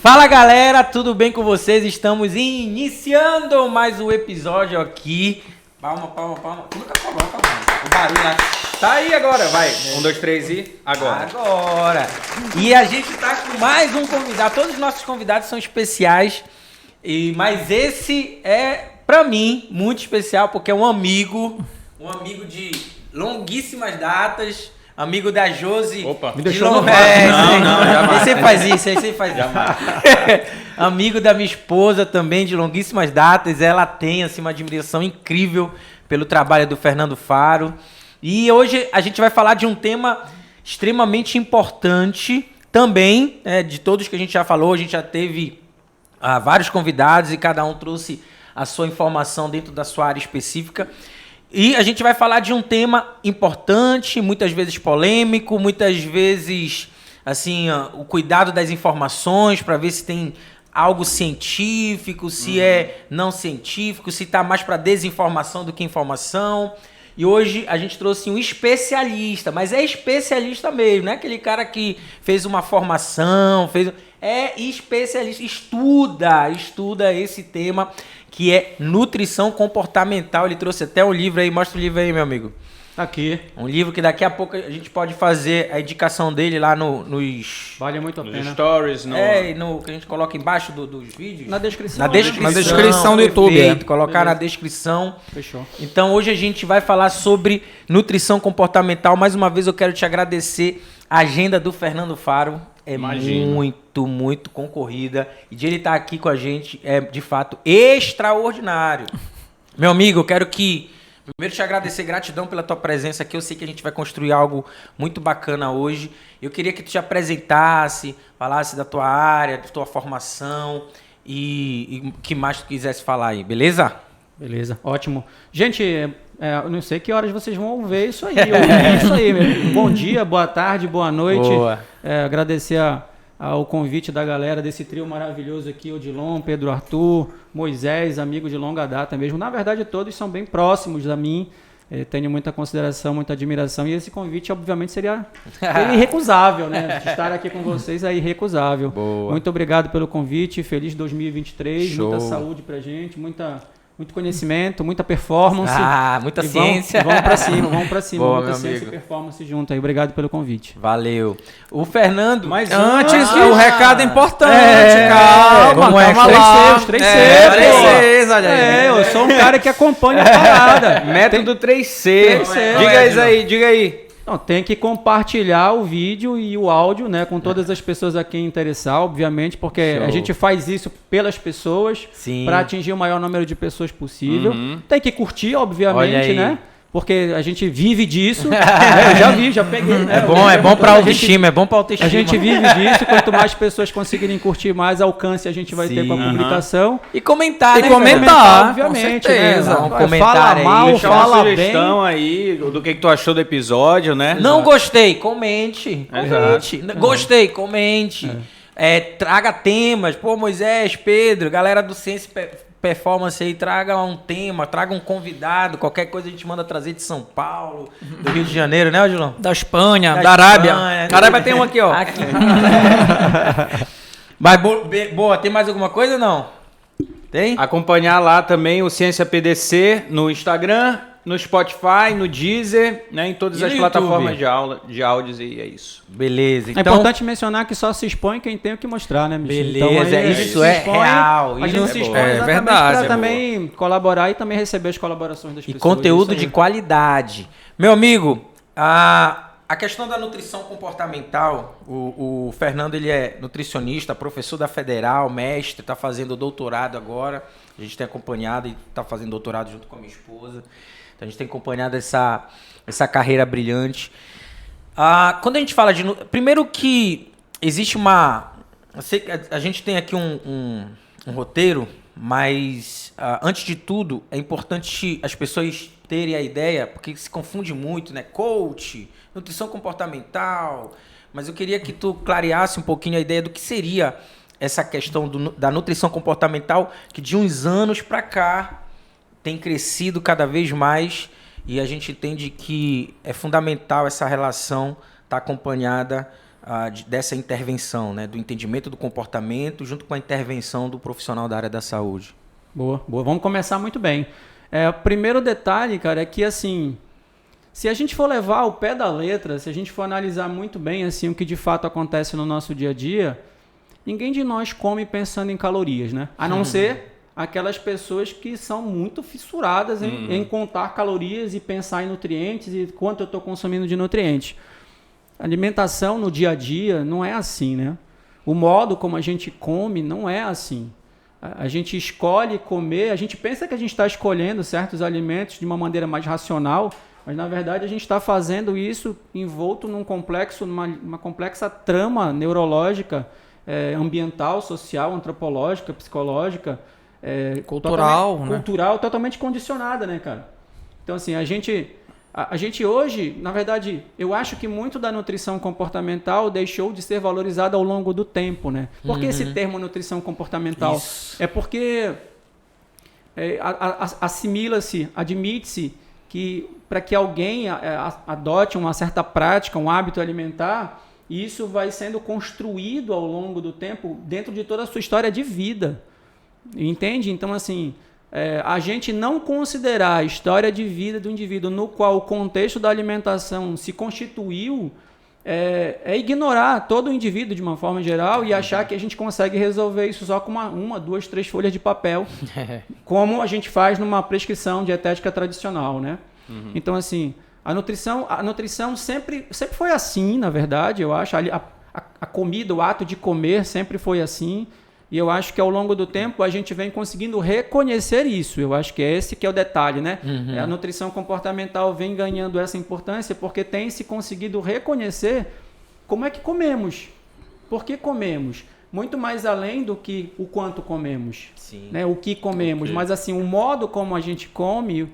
Fala galera, tudo bem com vocês? Estamos iniciando mais um episódio aqui. Palma. Nunca palma. O barulho lá. Tá aí agora, vai. 1, 2, 3 e agora. Agora. E a gente tá com mais um convidado. Todos os nossos convidados são especiais. Mas esse é, pra mim, muito especial porque é um amigo de longuíssimas datas. Amigo da Josi. Opa, me deixou no jamais. Você faz isso. Amigo da minha esposa também, de longuíssimas datas. Ela tem, assim, uma admiração incrível pelo trabalho do Fernando Faro. E hoje a gente vai falar de um tema extremamente importante também, de todos que a gente já falou. A gente já teve vários convidados e cada um trouxe a sua informação dentro da sua área específica. E a gente vai falar de um tema importante, muitas vezes polêmico, muitas vezes assim, o cuidado das informações para ver se tem algo científico, se é não científico, se está mais para desinformação do que informação. E hoje a gente trouxe um especialista, mas é especialista mesmo, não é aquele cara que fez uma formação, é especialista, estuda esse tema, que é nutrição comportamental. Ele trouxe até um livro aí, mostra o livro aí, meu amigo. Aqui. Um livro que daqui a pouco a gente pode fazer a indicação dele lá nos... Vale muito a pena. Nos stories. Que a gente coloca embaixo dos vídeos. Na descrição. Na descrição do YouTube. Colocar na descrição. Fechou. Então hoje a gente vai falar sobre nutrição comportamental. Mais uma vez eu quero te agradecer. A agenda do Fernando Faro é muito concorrida. E de ele estar aqui com a gente é, de fato, extraordinário. Meu amigo, eu quero primeiro te agradecer, gratidão pela tua presença aqui. Eu sei que a gente vai construir algo muito bacana hoje. Eu queria que tu te apresentasse, falasse da tua área, da tua formação e o que mais tu quisesse falar aí, beleza? Beleza, ótimo. Gente, eu não sei que horas vocês vão ver isso aí. Isso aí, meu. Bom dia, boa tarde, boa noite. Boa. Agradecer ao convite da galera desse trio maravilhoso aqui, Odilon, Pedro Arthur, Moisés, amigo de longa data mesmo. Na verdade, todos são bem próximos a mim. Tenho muita consideração, muita admiração. E esse convite, obviamente, seria irrecusável, né? Estar aqui com vocês é irrecusável. Boa. Muito obrigado pelo convite. Feliz 2023. Show. Muita saúde pra gente, muito conhecimento, muita performance. Muita ciência. Vamos pra cima. Boa, muita meu ciência amigo. e performance junto aí. Obrigado pelo convite. Valeu. O Fernando... Mas antes, o recado é importante. Como Calma é? lá. Os 3Cs, 3Cs, olha aí. eu sou um cara que acompanha a parada. Método 3C. 3C. Diga aí. Não, tem que compartilhar o vídeo e o áudio, né, com todas as pessoas a quem interessar, obviamente, porque Show. a gente faz isso pelas pessoas, para atingir o maior número de pessoas possível. Tem que curtir, obviamente, né? Porque a gente vive disso. Eu já peguei. Né? É bom pra autoestima, A gente vive disso, quanto mais pessoas conseguirem curtir, mais alcance a gente vai ter com a publicação. E comentar, E né? comentar, obviamente. com certeza. Né? Um comentário fala mal, aí, Deixa uma fala sugestão bem. aí do que tu achou do episódio, né? Não gostei, comente. Exato. Gostei, comente. Traga temas. Pô, Moisés, Pedro, galera do Ciência Performance aí, traga um tema, traga um convidado, qualquer coisa a gente manda trazer de São Paulo, do Rio de Janeiro, né, Odilon? Da Espanha, Da da Arábia. Espanha. Arábia tem um aqui, ó. Aqui. Mas boa, tem mais alguma coisa ou não? Tem? Acompanhar lá também o Ciência PDC no Instagram, no Spotify, no Deezer, né, em todas E as no plataformas YouTube? de áudios e é isso. Beleza, É então... importante mencionar que só se expõe quem tem o que mostrar, né, Michel? Beleza, aí, isso se é expõe, real. A gente se expõe exatamente verdade, para é também colaborar e também receber as colaborações das E pessoas. conteúdo isso de aí. qualidade. Meu amigo, a questão da nutrição comportamental, o Fernando ele é nutricionista, professor da Federal, mestre, está fazendo doutorado agora. A gente tem acompanhado e está fazendo doutorado junto com a minha esposa. Então a gente tem acompanhado essa carreira brilhante. Quando a gente fala de... Primeiro que existe uma... Eu sei que a gente tem aqui um roteiro, mas antes de tudo é importante as pessoas terem a ideia, porque se confunde muito, né? Coach, nutrição comportamental, mas eu queria que tu clareasse um pouquinho a ideia do que seria essa questão da nutrição comportamental, que de uns anos para cá tem crescido cada vez mais e a gente entende que é fundamental essa relação estar acompanhada dessa intervenção, né? Do entendimento do comportamento junto com a intervenção do profissional da área da saúde? Boa, boa. Vamos começar muito bem. O primeiro detalhe, cara, é que assim, se a gente for levar ao pé da letra, se a gente for analisar muito bem assim, o que de fato acontece no nosso dia a dia, ninguém de nós come pensando em calorias, né? A não ser aquelas pessoas que são muito fissuradas em contar calorias e pensar em nutrientes e quanto eu estou consumindo de nutrientes. A alimentação no dia a dia não é assim, né? O modo como a gente come não é assim. A gente escolhe comer, a gente pensa que a gente está escolhendo certos alimentos de uma maneira mais racional, mas na verdade a gente está fazendo isso envolto num complexo, numa complexa trama neurológica, ambiental, social, antropológica, psicológica, cultural, totalmente condicionada, né, cara? Então, assim, a gente hoje, na verdade, eu acho que muito da nutrição comportamental deixou de ser valorizada ao longo do tempo, né? Por que esse termo nutrição comportamental? Isso. É porque assimila-se, admite-se que para que alguém adote uma certa prática, um hábito alimentar, isso vai sendo construído ao longo do tempo dentro de toda a sua história de vida. Entende? Então, assim, a gente não considerar a história de vida do indivíduo no qual o contexto da alimentação se constituiu é ignorar todo o indivíduo de uma forma geral e achar que a gente consegue resolver isso só com uma, 2, 3 folhas de papel, como a gente faz numa prescrição dietética tradicional, né? Então, assim, a nutrição sempre foi assim, na verdade, eu acho. A comida, o ato de comer sempre foi assim. E eu acho que ao longo do tempo a gente vem conseguindo reconhecer isso. Eu acho que esse que é o detalhe, né? A nutrição comportamental vem ganhando essa importância porque tem se conseguido reconhecer como é que comemos. Por que comemos? Muito mais além do que o quanto comemos. Sim. Né? O que comemos. Okay. Mas assim, o modo como a gente come,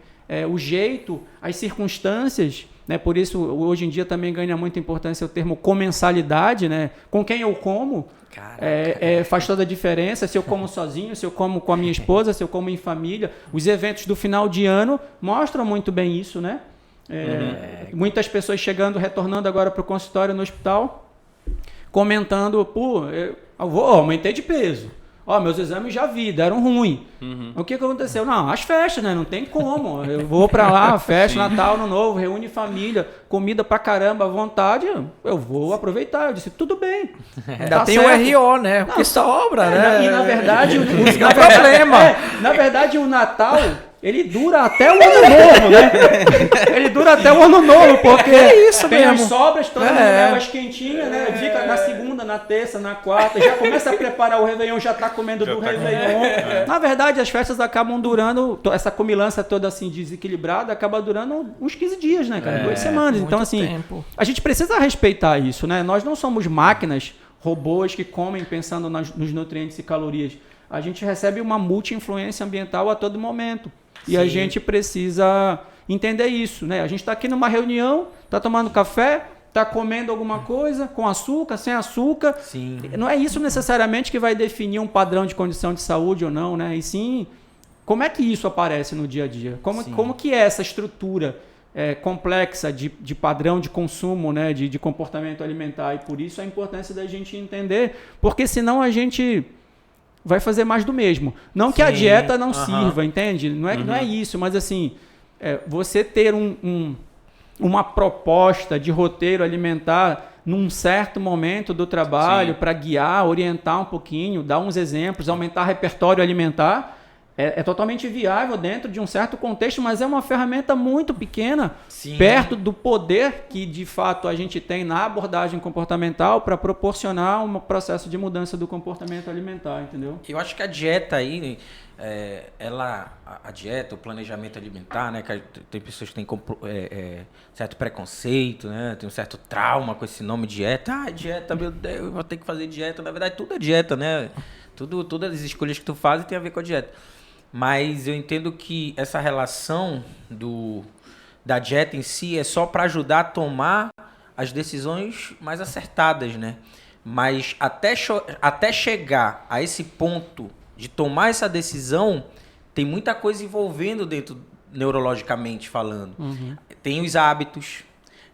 o jeito, as circunstâncias, né? Por isso hoje em dia também ganha muita importância o termo comensalidade, né? Com quem eu como. Faz toda a diferença. Se eu como sozinho, se eu como com a minha esposa, se eu como em família. Os eventos do final de ano mostram muito bem isso, né? Muitas pessoas retornando agora para o consultório no hospital, comentando, eu aumentei de peso. Meus exames já vi, deram ruim. O que aconteceu? Não, as festas, né? Não tem como. Eu vou pra lá, festa, Natal, Ano Novo, reúne família, comida pra caramba à vontade, eu vou aproveitar. Eu disse, tudo bem. Ainda tem certo. O RO, né? Porque sobra, né? E na verdade, na verdade, o Natal... Ele dura até o ano novo, né? Ele dura até o ano novo, porque tem mesmo. As sobras, todo mundo leva as quentinhas, né? Fica na segunda, na terça, na quarta, já começa a preparar o Réveillon, já tá comendo do Réveillon. Na verdade, as festas acabam durando, essa comilança toda assim desequilibrada, acaba durando uns 15 dias, né, cara? 2 semanas. Então, assim, tempo. A gente precisa respeitar isso, né? Nós não somos máquinas, robôs que comem pensando nos nutrientes e calorias. A gente recebe uma multi-influência ambiental a todo momento. E Sim. a gente precisa entender isso, né? A gente está aqui numa reunião, está tomando café, está comendo alguma coisa, com açúcar, sem açúcar. Sim. Não é isso necessariamente que vai definir um padrão de condição de saúde ou não, né? E sim, como é que isso aparece no dia a dia? Como que é essa estrutura complexa de padrão de consumo, né? De comportamento alimentar? E por isso a importância da gente entender, porque senão a gente... vai fazer mais do mesmo. Não que a dieta não sirva, entende? Não é isso, mas assim, você ter uma proposta de roteiro alimentar num certo momento do trabalho para guiar, orientar um pouquinho, dar uns exemplos, aumentar repertório alimentar, é totalmente viável dentro de um certo contexto, mas é uma ferramenta muito pequena, perto do poder que de fato a gente tem na abordagem comportamental para proporcionar um processo de mudança do comportamento alimentar, entendeu? Eu acho que a dieta aí, a dieta, o planejamento alimentar, né, que tem pessoas que têm certo preconceito, né, tem um certo trauma com esse nome dieta. Dieta, meu Deus, eu vou ter que fazer dieta. Na verdade, tudo é dieta, né? Todas as escolhas que tu fazes tem a ver com a dieta. Mas eu entendo que essa relação da dieta em si é só para ajudar a tomar as decisões mais acertadas, né? Mas até chegar a esse ponto de tomar essa decisão, tem muita coisa envolvendo dentro, neurologicamente falando. Tem os hábitos,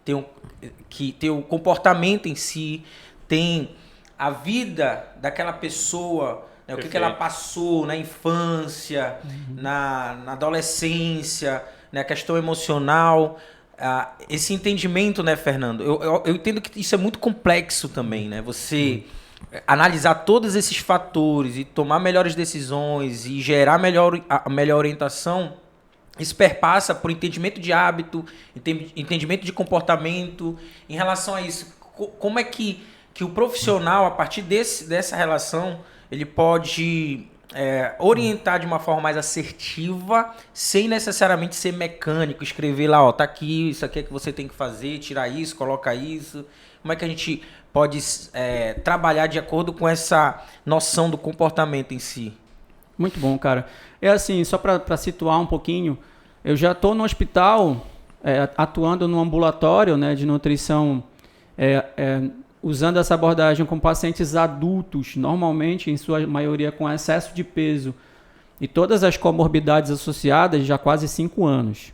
tem o comportamento em si, tem a vida daquela pessoa, né, o que ela passou na infância, na adolescência, né, a questão emocional, esse entendimento, né, Fernando? Eu entendo que isso é muito complexo também, né? Você analisar todos esses fatores e tomar melhores decisões e gerar a melhor orientação, isso perpassa por entendimento de hábito, entendimento de comportamento. Em relação a isso, como é que o profissional, a partir dessa relação, ele pode orientar de uma forma mais assertiva, sem necessariamente ser mecânico, escrever lá, ó, tá aqui, isso aqui é que você tem que fazer, tirar isso, coloca isso. Como é que a gente pode trabalhar de acordo com essa noção do comportamento em si? Muito bom, cara. É assim, só para situar um pouquinho, eu já estou no hospital, atuando no ambulatório, né, de nutrição, usando essa abordagem com pacientes adultos, normalmente, em sua maioria, com excesso de peso e todas as comorbidades associadas, já há quase 5 anos.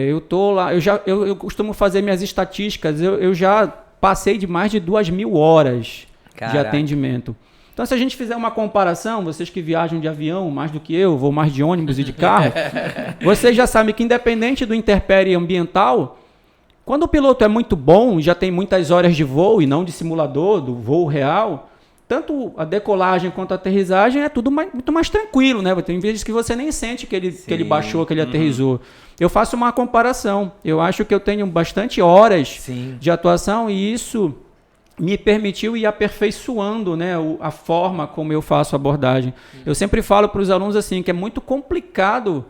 Eu tô lá, eu costumo fazer minhas estatísticas, eu já passei de mais de 2.000 horas de atendimento. Então, se a gente fizer uma comparação, vocês que viajam de avião mais do que eu, vou mais de ônibus e de carro, vocês já sabem que, independente do interpérie ambiental, quando o piloto é muito bom, já tem muitas horas de voo e não de simulador, do voo real, tanto a decolagem quanto a aterrissagem é tudo muito mais tranquilo, né? Tem vezes que você nem sente que ele baixou, que ele aterrissou. Eu faço uma comparação. Eu acho que eu tenho bastante horas de atuação e isso me permitiu ir aperfeiçoando, né, a forma como eu faço a abordagem. Eu sempre falo para os alunos assim, que é muito complicado,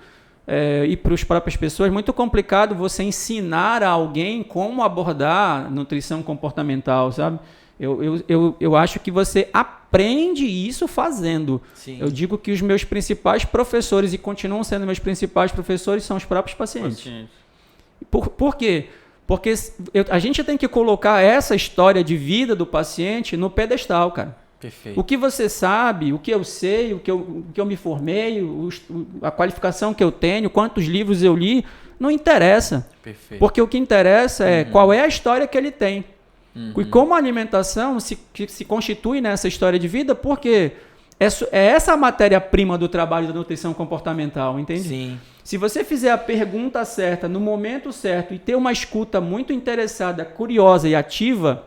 e para as próprias pessoas, muito complicado você ensinar a alguém como abordar nutrição comportamental, sabe? Eu acho que você aprende isso fazendo. Sim. Eu digo que os meus principais professores, e continuam sendo meus principais professores, são os próprios pacientes. Por quê? Porque a gente tem que colocar essa história de vida do paciente no pedestal, cara. Perfeito. O que você sabe, o que eu sei, o que eu me formei, a qualificação que eu tenho, quantos livros eu li, não interessa. Perfeito. Porque o que interessa é qual é a história que ele tem. E como a alimentação se constitui nessa história de vida, porque é essa a matéria-prima do trabalho da nutrição comportamental, entende? Sim. Se você fizer a pergunta certa, no momento certo, e ter uma escuta muito interessada, curiosa e ativa,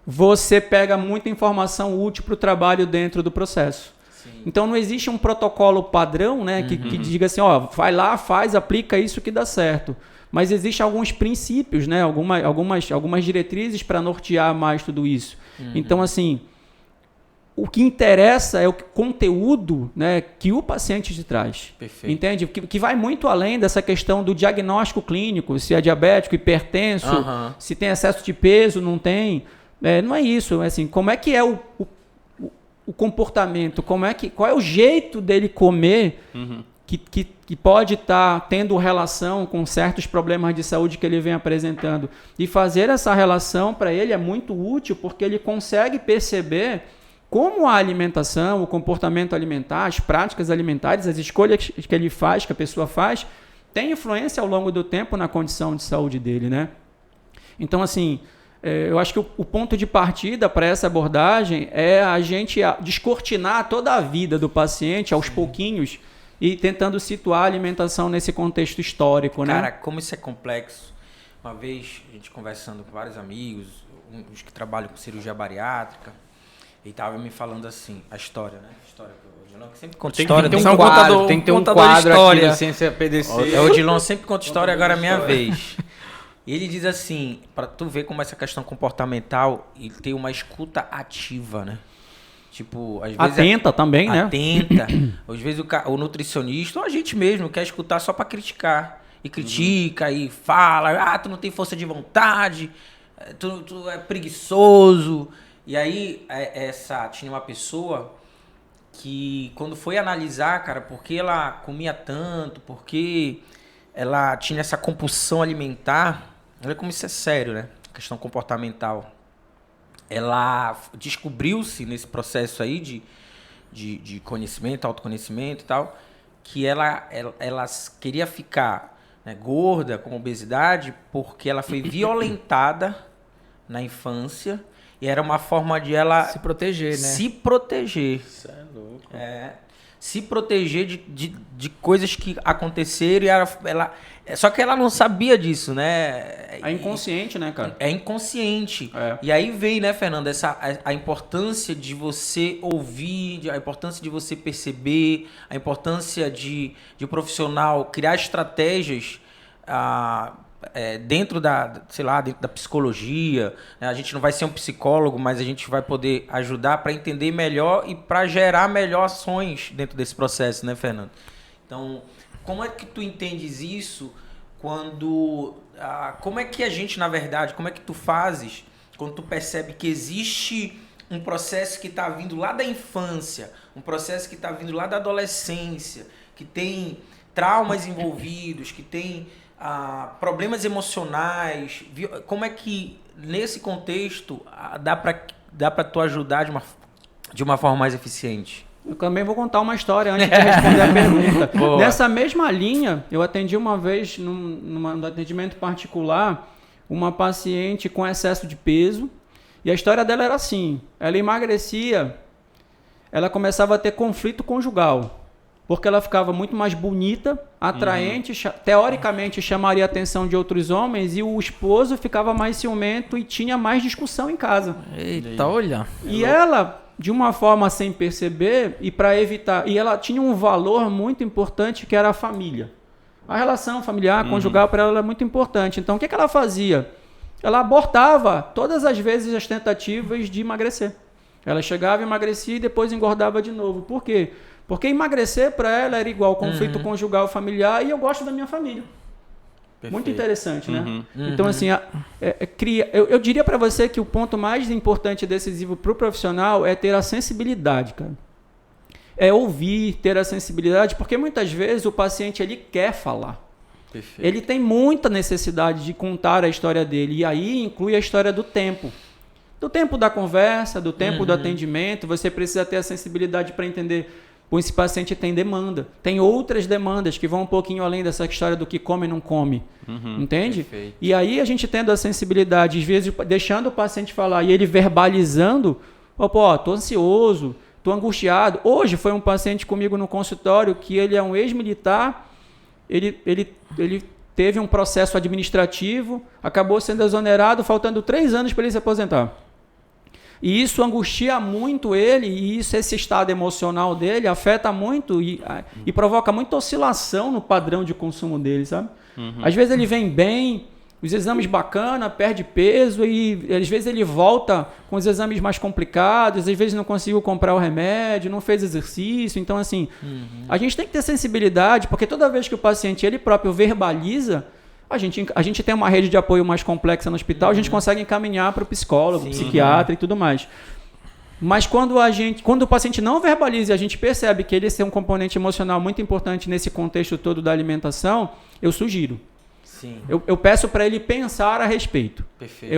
você pega muita informação útil para o trabalho dentro do processo. Sim. Então não existe um protocolo padrão, né, que diga assim, ó, vai lá, faz, aplica isso que dá certo. Mas existem alguns princípios, né, algumas diretrizes para nortear mais tudo isso. Então, assim, o que interessa é o conteúdo, né, que o paciente te traz. Perfeito. Entende? Que vai muito além dessa questão do diagnóstico clínico, se é diabético, hipertenso, se tem excesso de peso, não tem. Não é isso. É assim, como é que é o comportamento, qual é o jeito dele comer que pode estar tendo relação com certos problemas de saúde que ele vem apresentando. E fazer essa relação para ele é muito útil porque ele consegue perceber como a alimentação, o comportamento alimentar, as práticas alimentares, as escolhas que ele faz, que a pessoa faz, tem influência ao longo do tempo na condição de saúde dele, né? Então, assim, eu acho que o ponto de partida para essa abordagem é a gente descortinar toda a vida do paciente aos pouquinhos e tentando situar a alimentação nesse contexto histórico, né? Cara, como isso é complexo. Uma vez, a gente conversando com vários amigos, uns que trabalham com cirurgia bariátrica, e estava me falando assim, a história, né? A história que o Odilon sempre conta história. Tem que ter um quadro aqui na Ciência PDC. O Odilon sempre conta história, agora é a minha vez. E ele diz assim, para tu ver como essa questão comportamental, ele tem uma escuta ativa, né? Tipo, às vezes atenta também, né? Atenta. Às vezes o nutricionista, ou a gente mesmo, quer escutar só para criticar. E critica, e fala, tu não tem força de vontade, tu é preguiçoso. E aí, tinha uma pessoa que, quando foi analisar, cara, por que ela comia tanto, por que ela tinha essa compulsão alimentar, olha como isso é sério, né? A questão comportamental. Ela descobriu-se nesse processo aí de conhecimento, autoconhecimento e tal, que ela queria ficar, né, gorda, com obesidade, porque ela foi violentada na infância e era uma forma de ela Se proteger, né? se proteger. Isso é louco. Se proteger de coisas que aconteceram e só que ela não sabia disso, né? É inconsciente, né, cara? É inconsciente. É. E aí vem, né, Fernando, a importância de você ouvir, a importância de você perceber, a importância de o profissional criar estratégias dentro dentro da psicologia. Né? A gente não vai ser um psicólogo, mas a gente vai poder ajudar para entender melhor e para gerar melhor ações dentro desse processo, né, Fernando? Então, como é que tu entendes isso quando... como é que a gente, na verdade, como é que tu fazes quando tu percebe que existe um processo que está vindo lá da infância, um processo que está vindo lá da adolescência, que tem traumas envolvidos, que tem problemas emocionais? Como é que, nesse contexto, dá para tu ajudar de uma forma mais eficiente? Eu também vou contar uma história antes de responder a pergunta. Boa. Nessa mesma linha, eu atendi uma vez, num atendimento particular, uma paciente com excesso de peso. E a história dela era assim: ela emagrecia, ela começava a ter conflito conjugal, porque ela ficava muito mais bonita, atraente, teoricamente chamaria a atenção de outros homens, e o esposo ficava mais ciumento e tinha mais discussão em casa. Eita, olha. E ela, de uma forma sem perceber, e para evitar, e ela tinha um valor muito importante que era a família. A relação familiar, conjugal, para ela era muito importante. Então, o que ela fazia? Ela abortava todas as vezes as tentativas de emagrecer. Ela chegava, emagrecia e depois engordava de novo. Por quê? Porque emagrecer para ela era igual conflito conjugal familiar, e eu gosto da minha família. Perfeito. Muito interessante, né? Então, assim, eu diria para você que o ponto mais importante e decisivo para o profissional é ter a sensibilidade, cara. É ouvir, ter a sensibilidade, porque muitas vezes o paciente ele quer falar. Perfeito. Ele tem muita necessidade de contar a história dele, e aí inclui a história do tempo. Do tempo da conversa, do tempo do atendimento. Você precisa ter a sensibilidade para entender. Esse paciente tem demanda. Tem outras demandas que vão um pouquinho além dessa história do que come e não come. Entende? Perfeito. E aí a gente tendo a sensibilidade, às vezes deixando o paciente falar e ele verbalizando, tô ansioso, tô angustiado. Hoje foi um paciente comigo no consultório que ele é um ex-militar, ele teve um processo administrativo, acabou sendo exonerado, faltando 3 anos para ele se aposentar. E isso angustia muito ele, e esse estado emocional dele afeta muito e provoca muita oscilação no padrão de consumo dele, sabe? Às vezes ele vem bem, os exames bacana, perde peso, e às vezes ele volta com os exames mais complicados, às vezes não conseguiu comprar o remédio, não fez exercício. Então, assim, a gente tem que ter sensibilidade, porque toda vez que o paciente ele próprio verbaliza, a gente tem uma rede de apoio mais complexa no hospital, a gente consegue encaminhar para o psicólogo, psiquiatra e tudo mais. Mas quando o paciente não verbaliza e a gente percebe que ele tem um componente emocional muito importante nesse contexto todo da alimentação, eu sugiro. Sim. Eu peço para ele pensar a respeito. Perfeito.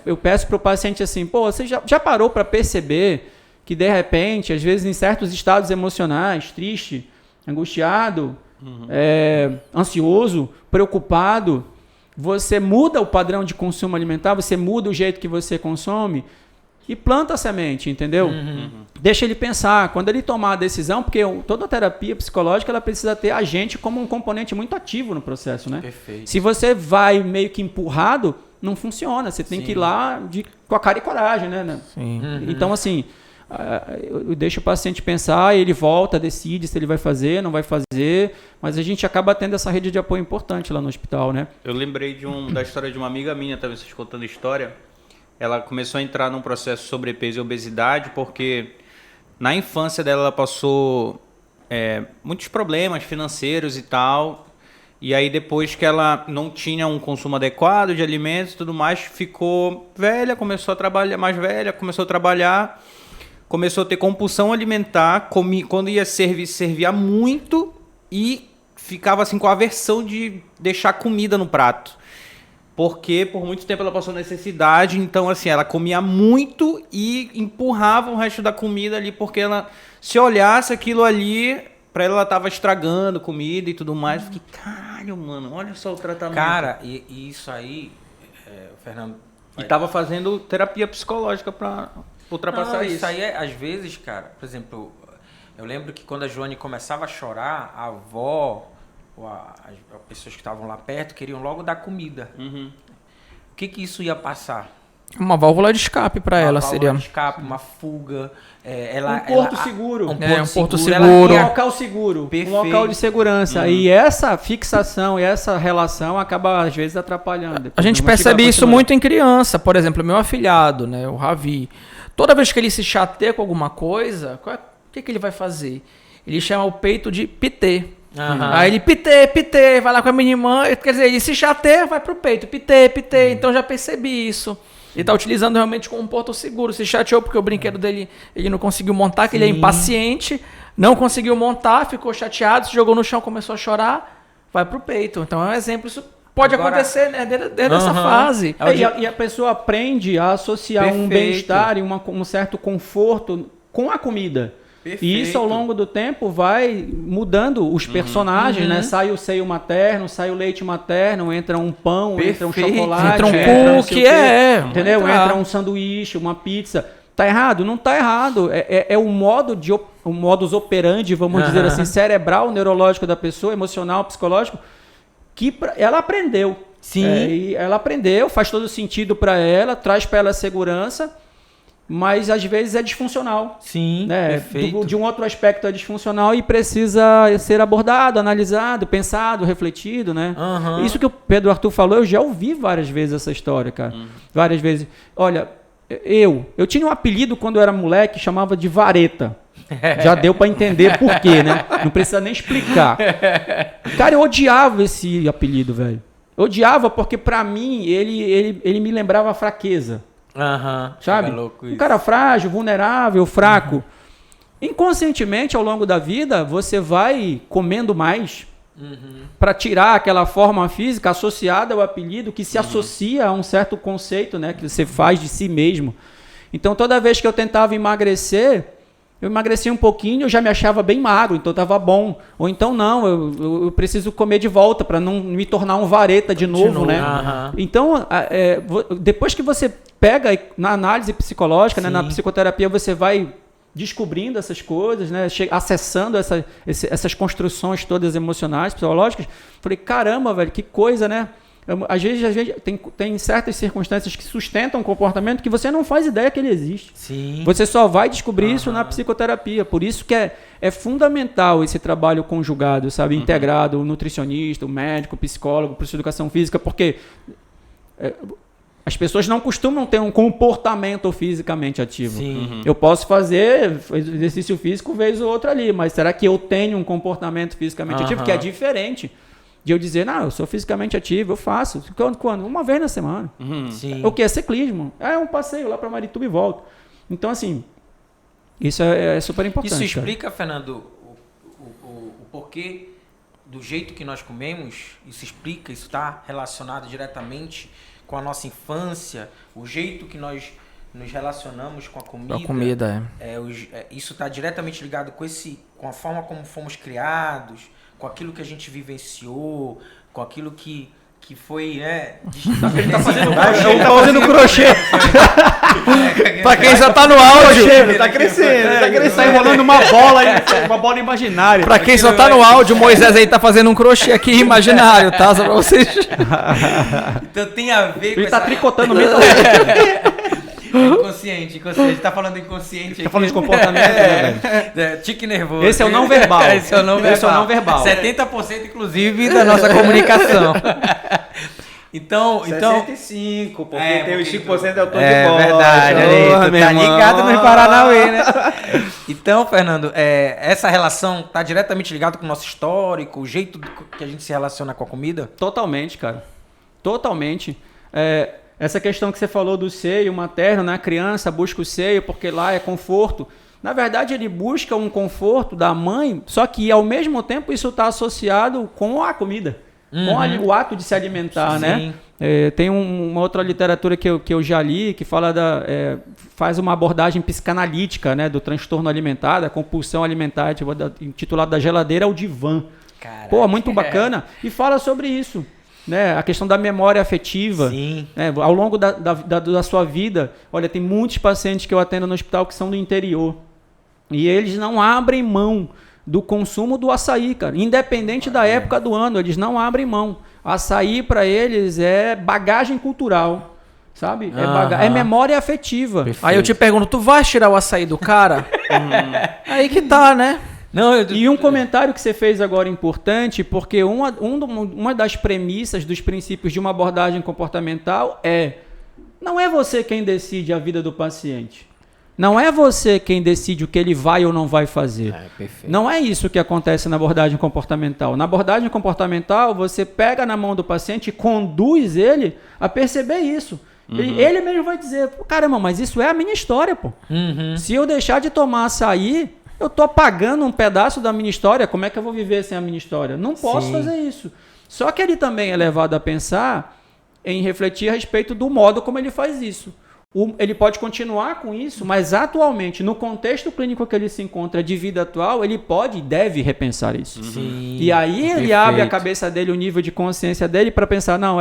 Eu peço para o paciente assim, você já parou para perceber que de repente, às vezes em certos estados emocionais, triste, angustiado, ansioso, preocupado, você muda o padrão de consumo alimentar, você muda o jeito que você consome e planta a semente, entendeu? Deixa ele pensar. Quando ele tomar a decisão, porque toda terapia psicológica ela precisa ter a gente como um componente muito ativo no processo, né? Perfeito. Se você vai meio que empurrado, não funciona. Você tem que ir lá com a cara e coragem, né? Sim. Então, assim, eu deixo o paciente pensar, ele volta, decide se ele vai fazer, não vai fazer, mas a gente acaba tendo essa rede de apoio importante lá no hospital, né? Eu lembrei da história de uma amiga minha, também vocês contando a história. Ela começou a entrar num processo de sobrepeso e obesidade porque na infância dela ela passou muitos problemas financeiros e tal. E aí depois que ela não tinha um consumo adequado de alimentos e tudo mais, ficou velha, começou a trabalhar, mais velha, começou a trabalhar, começou a ter compulsão alimentar, quando ia servia muito e ficava assim com a aversão de deixar comida no prato. Porque por muito tempo ela passou necessidade, então assim, ela comia muito e empurrava o resto da comida ali, porque ela, se olhasse aquilo ali, pra ela tava estragando comida e tudo mais. Eu fiquei, caralho, mano, olha só o tratamento. Cara, e isso aí, Fernando, E tava fazendo terapia psicológica para ultrapassar Não, isso. Isso aí, às vezes, cara, por exemplo, eu lembro que quando a Joane começava a chorar, a avó, ou as pessoas que estavam lá perto, queriam logo dar comida. Uhum. O que isso ia passar? Uma válvula de escape pra ela válvula seria. de escape, uma fuga. Um porto seguro. Um porto seguro. seguro. Um local seguro. Perfeito. Um local de segurança. E essa fixação e essa relação acaba, às vezes, atrapalhando. A gente percebe isso muito em criança. Por exemplo, meu afilhado, né, o Ravi. Toda vez que ele se chateia com alguma coisa, o que ele vai fazer? Ele chama o peito de pitê. Aí ele pitê, vai lá com a minha irmã. Quer dizer, ele se chateia, vai pro peito. Pitê. Então já percebi isso. Ele tá utilizando realmente como um porto seguro. Se chateou porque o brinquedo dele ele não conseguiu montar, que ele é impaciente, não conseguiu montar, ficou chateado, se jogou no chão, começou a chorar, vai pro peito. Então é um exemplo, isso pode acontecer, né, desde essa fase. E a pessoa aprende a associar um bem-estar e um certo conforto com a comida. Perfeito. E isso ao longo do tempo vai mudando os personagens, né? Sai o seio materno, sai o leite materno, entra um pão, entra um chocolate, entra um não sei cookie, o quê, entendeu? Entrar. Entra um sanduíche, uma pizza. Tá errado? Não tá errado. É o modus operandi, vamos dizer assim, cerebral, neurológico da pessoa, emocional, psicológico, que ela aprendeu. Sim. E ela aprendeu, faz todo sentido para ela, traz para ela segurança, mas às vezes é disfuncional. Sim, Né? perfeito. De um outro aspecto é disfuncional e precisa ser abordado, analisado, pensado, refletido, né? Isso que o Pedro Arthur falou, eu já ouvi várias vezes essa história, cara. Várias vezes. Olha, eu tinha um apelido quando eu era moleque, chamava de Vareta. Já deu pra entender por quê, né? Não precisa nem explicar. Cara, eu odiava esse apelido, velho. Eu odiava porque pra mim ele me lembrava fraqueza. Sabe? É louco isso. Um cara frágil, vulnerável, fraco. Inconscientemente, ao longo da vida, você vai comendo mais para tirar aquela forma física associada ao apelido que se associa a um certo conceito, né, que você faz de si mesmo. Então, toda vez que eu tentava emagrecer, eu emagrecia um pouquinho, eu já me achava bem magro, então estava bom. Ou então não, eu preciso comer de volta para não me tornar um vareta de novo, né? Então, depois que você pega na análise psicológica, né, na psicoterapia, você vai descobrindo essas coisas, né, acessando essas construções todas emocionais, psicológicas. Falei, caramba, velho, que coisa, né? Às vezes tem certas circunstâncias que sustentam um comportamento que você não faz ideia que ele existe. Sim. Você só vai descobrir isso na psicoterapia. Por isso que é fundamental esse trabalho conjugado, sabe? Integrado, o nutricionista, o médico, o psicólogo, o professor de educação física, porque as pessoas não costumam ter um comportamento fisicamente ativo. Sim. Eu posso fazer exercício físico vez ou outra ali, mas será que eu tenho um comportamento fisicamente ativo? Que é diferente de eu dizer, não, eu sou fisicamente ativo, eu faço. Quando? Uma vez na semana. Sim. O que? É ciclismo. É um passeio lá para Marituba e volta. Então, assim, isso é super importante. Isso explica, Fernando, o porquê do jeito que nós comemos? Isso explica, isso está relacionado diretamente com a nossa infância, o jeito que nós nos relacionamos com a comida. A comida, isso está diretamente ligado com a forma como fomos criados, com aquilo que a gente vivenciou, com aquilo que foi, né? Ele tá fazendo crochê. Pra quem já tá no áudio. Tá crescendo. Tá enrolando uma bola aí, uma bola imaginária. Pra quem só tá no áudio, o Moisés aí tá fazendo um crochê aqui imaginário, tá? Só pra vocês. Então tem a ver com Ele tá tricotando mesmo. Inconsciente. Tá falando inconsciente. Tá falando de comportamento, né, velho? Tique nervoso. Esse é o não verbal. Esse é o não verbal. 70% inclusive da nossa comunicação. Então, 65, porque tem os 5% é o tom de bola. bola. Verdade, tu tá ligado no Paranauê, né? Então, Fernando, essa relação tá diretamente ligada com o nosso histórico, o jeito que a gente se relaciona com a comida? Totalmente, cara. Totalmente. Essa questão que você falou do seio materno, né? A criança busca o seio porque lá é conforto. Na verdade, ele busca um conforto da mãe, só que ao mesmo tempo isso está associado com a comida, com o ato de se alimentar, né? Tem uma outra literatura que eu já li que fala faz uma abordagem psicanalítica, né, do transtorno alimentar, da compulsão alimentar, intitulado Da Geladeira ao Divã. Caraca. Pô, muito bacana. E fala sobre isso. né? A questão da memória afetiva. Sim. Né? Ao longo da sua vida, olha, tem muitos pacientes que eu atendo no hospital que são do interior. E eles não abrem mão do consumo do açaí, cara. Independente da época do ano, eles não abrem mão. Açaí para eles é bagagem cultural, sabe? É memória afetiva. Perfeito. Aí eu te pergunto, tu vai tirar o açaí do cara? Aí que tá, né? Não, E um comentário que você fez agora importante, porque uma das premissas dos princípios de uma abordagem comportamental não é você quem decide a vida do paciente. Não é você quem decide o que ele vai ou não vai fazer. Perfeito. Não é isso que acontece na abordagem comportamental. Na abordagem comportamental, você pega na mão do paciente e conduz ele a perceber isso. Ele mesmo vai dizer, caramba, mas isso é a minha história, pô. Se eu deixar de tomar açaí, eu tô apagando um pedaço da minha história. Como é que eu vou viver sem a minha história? Não posso fazer isso. Só que ele também é levado a pensar em refletir a respeito do modo como ele faz isso. Ele pode continuar com isso, mas atualmente, no contexto clínico que ele se encontra de vida atual, ele pode e deve repensar isso. Sim, e aí ele perfeito. abre a cabeça dele, o nível de consciência dele para pensar, não,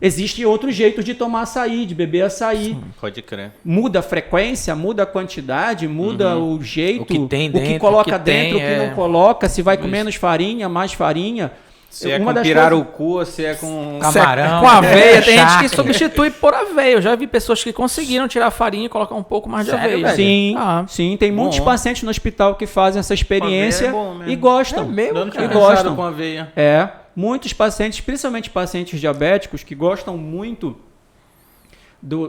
existe outro jeito de tomar açaí, de beber açaí. Pode crer. Muda a frequência, muda a quantidade, muda o jeito, O que tem o que dentro, coloca o que dentro, tem, o que não coloca, se vai com Isso. menos farinha, mais farinha. Se é com pirarucu ou se é com... Camarão. Com aveia, tem gente charque. que substitui por aveia. Eu já vi pessoas que conseguiram tirar a farinha e colocar um pouco mais de Sério, aveia. velho? Sim, Ah. sim, tem muitos Bom. pacientes no hospital que fazem essa experiência Com aveia é bom mesmo. e gostam. mesmo, Eu não tinha E pensado gostam. com aveia. Muitos pacientes, principalmente pacientes diabéticos, que gostam muito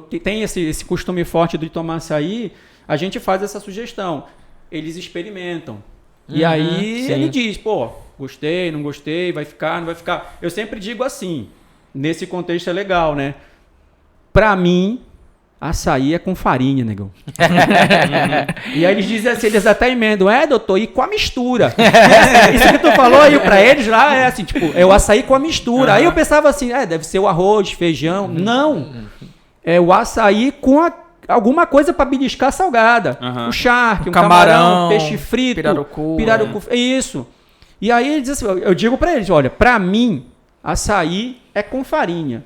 que tem esse costume forte de tomar açaí, a gente faz essa sugestão. Eles experimentam. E aí sim. ele diz, pô, gostei, não gostei, vai ficar, não vai ficar. Eu sempre digo assim, nesse contexto é legal, né? Pra mim, açaí é com farinha, negão. E aí eles dizem assim, eles até emendam, doutor, e com a mistura. Isso que tu falou aí pra eles lá é assim, tipo, é o açaí com a mistura. Aí eu pensava assim, deve ser o arroz, feijão. Não. É o açaí com alguma coisa para beliscar salgada. O charque, um camarão, peixe frito, pirarucu. É isso. E aí ele diz assim, eu digo para eles, olha, para mim, açaí é com farinha.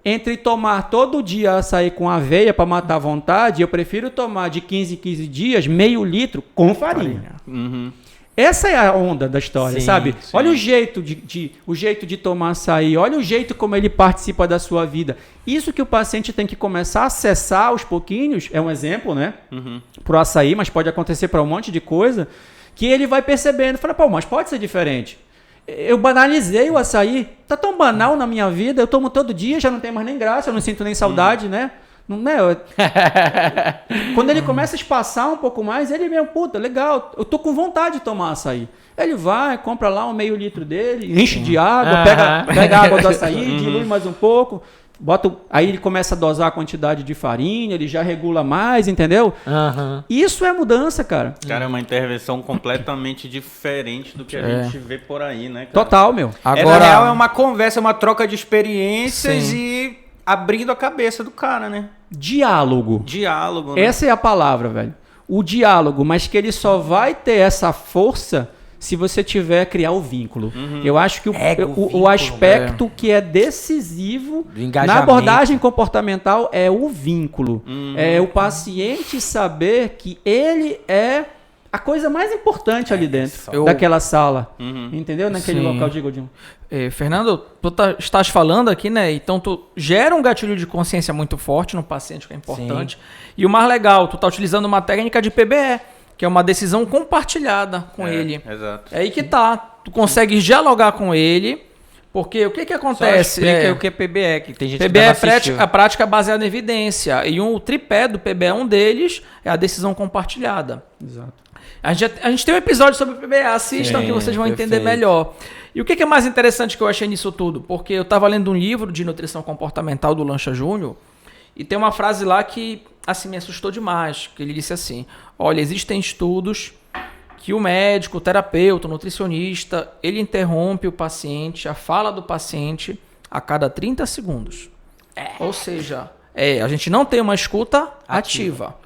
Entre tomar todo dia açaí com aveia para matar a vontade, eu prefiro tomar de 15 em 15 dias meio litro com farinha. Essa é a onda da história, sabe? Sim. Olha o jeito de tomar açaí, olha o jeito como ele participa da sua vida. Isso que o paciente tem que começar a acessar aos pouquinhos, é um exemplo, né? Pro açaí, mas pode acontecer para um monte de coisa, que ele vai percebendo, fala, pô, mas pode ser diferente. Eu banalizei o açaí, tá tão banal na minha vida, eu tomo todo dia, já não tem mais nem graça, eu não sinto nem saudade, né? Não é? Quando ele começa a espaçar um pouco mais, ele mesmo, puta, legal, eu tô com vontade de tomar açaí. Ele vai, compra lá um meio litro dele, enche de água, pega a água do açaí, dilui mais um pouco, aí ele começa a dosar a quantidade de farinha, ele já regula mais, entendeu? Isso é mudança, cara. Cara, é uma intervenção completamente diferente do que a gente vê por aí, né, cara? Total, meu. Agora, na real, é uma conversa, uma troca de experiências e abrindo a cabeça do cara, né? Diálogo, né? Essa é a palavra, velho. O diálogo, mas que ele só vai ter essa força se você tiver criar o vínculo. Eu acho que o aspecto que é decisivo na abordagem comportamental é o vínculo. É o paciente saber que ele é a coisa mais importante ali dentro daquela sala. Entendeu? Naquele local de Godinho. Fernando, tu estás falando aqui, né? Então tu gera um gatilho de consciência muito forte no paciente, que é importante. Sim. E o mais legal, tu tá utilizando uma técnica de PBE, que é uma decisão compartilhada com ele. Exato. É aí que tá. Tu consegue dialogar com ele, porque o que acontece? Só explica o que é PBE, que tem gente PBE que não assistiu. É a prática baseada em evidência. E o tripé do PBE, um deles, é a decisão compartilhada. Exato. A gente tem um episódio sobre o PBE, assistam que vocês vão entender melhor. E o que é mais interessante que eu achei nisso tudo? Porque eu estava lendo um livro de nutrição comportamental do Lancha Júnior, e tem uma frase lá que assim, me assustou demais, que ele disse assim, olha, existem estudos que o médico, o terapeuta, o nutricionista, ele interrompe o paciente, a fala do paciente a cada 30 segundos. Ou seja, a gente não tem uma escuta ativa.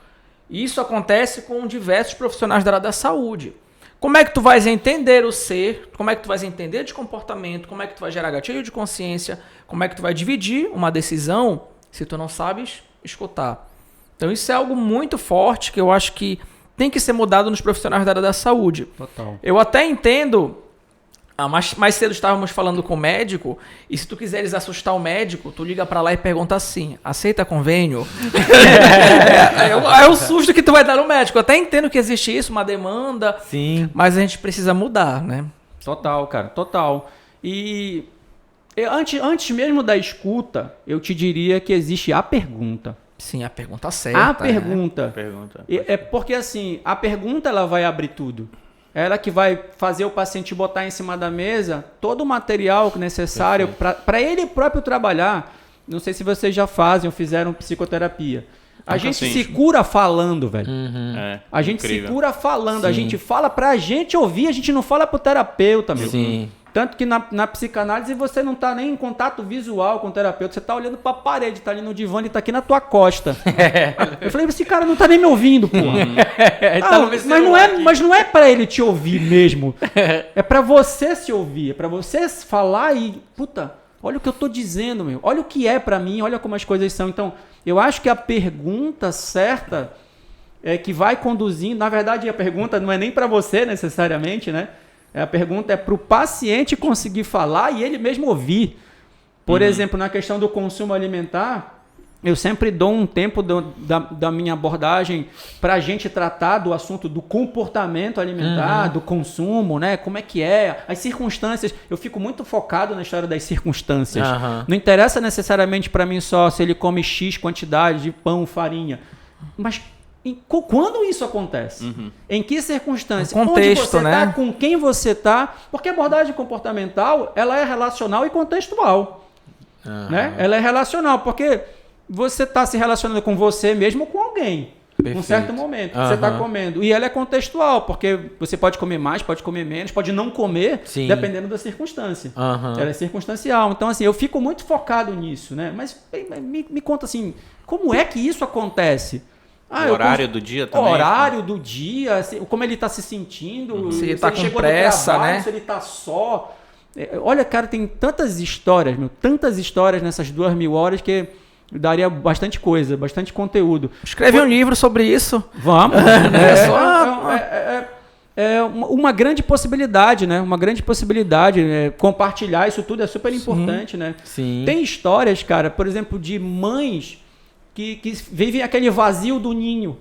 Isso acontece com diversos profissionais da área da saúde. Como é que tu vais entender o ser? Como é que tu vais entender de comportamento? Como é que tu vai gerar gatilho de consciência? Como é que tu vai dividir uma decisão se tu não sabes escutar? Então isso é algo muito forte que eu acho que tem que ser mudado nos profissionais da área da saúde. Total. Eu até entendo... mais cedo estávamos falando com o médico, e se tu quiseres assustar o médico, tu liga pra lá e pergunta assim, aceita convênio? É o susto que tu vai dar no médico. Eu até entendo que existe isso, uma demanda, Sim. mas a gente precisa mudar, né? Total, cara, total. E antes mesmo da escuta, eu te diria que existe a pergunta. Sim, a pergunta certa. A pergunta. Pergunta. É porque assim, a pergunta ela vai abrir tudo. Ela que vai fazer o paciente botar em cima da mesa todo o material necessário para ele próprio trabalhar. Não sei se vocês já fazem ou fizeram psicoterapia. A gente se cura falando, velho. A gente se cura falando. Sim. A gente fala pra gente ouvir, a gente não fala pro terapeuta, meu. Sim. Tanto que na psicanálise você não tá nem em contato visual com o terapeuta, você tá olhando pra parede, tá ali no divã, ele tá aqui na tua costa. Eu falei, esse cara não tá nem me ouvindo, porra. Mas não é pra ele te ouvir mesmo. É pra você se ouvir, é pra você falar e, puta, olha o que eu tô dizendo, meu. Olha o que é pra mim, olha como as coisas são. Então, eu acho que a pergunta certa é que vai conduzindo, na verdade a pergunta não é nem pra você necessariamente, né? A pergunta é para o paciente conseguir falar e ele mesmo ouvir. Por exemplo, na questão do consumo alimentar, eu sempre dou um tempo da minha abordagem para a gente tratar do assunto do comportamento alimentar, do consumo, né? Como é que é, as circunstâncias. Eu fico muito focado na história das circunstâncias. Não interessa necessariamente para mim só se ele come X quantidade de pão, farinha, mas... quando isso acontece? Em que circunstância? Um contexto, onde você né? está, com quem você está? Porque a abordagem comportamental ela é relacional e contextual. Né? Ela é relacional, porque você está se relacionando com você mesmo ou com alguém. Perfeito. Num certo momento que você está comendo. E ela é contextual, porque você pode comer mais, pode comer menos, pode não comer, Sim. dependendo da circunstância. Ela é circunstancial. Então, assim, eu fico muito focado nisso, né? Mas me conta assim, como é que isso acontece? O horário do dia também? O horário do dia, como ele está se sentindo. Se ele está com chegou do pressa, trabalho, né? se ele está só. Olha, cara, tem tantas histórias nessas 2.000 horas que daria bastante coisa, bastante conteúdo. Escreve um livro sobre isso. Vamos. É uma grande possibilidade, né? Uma grande possibilidade. Compartilhar isso tudo é super importante, né? Sim. Tem histórias, cara, por exemplo, de mães que vivem aquele vazio do ninho.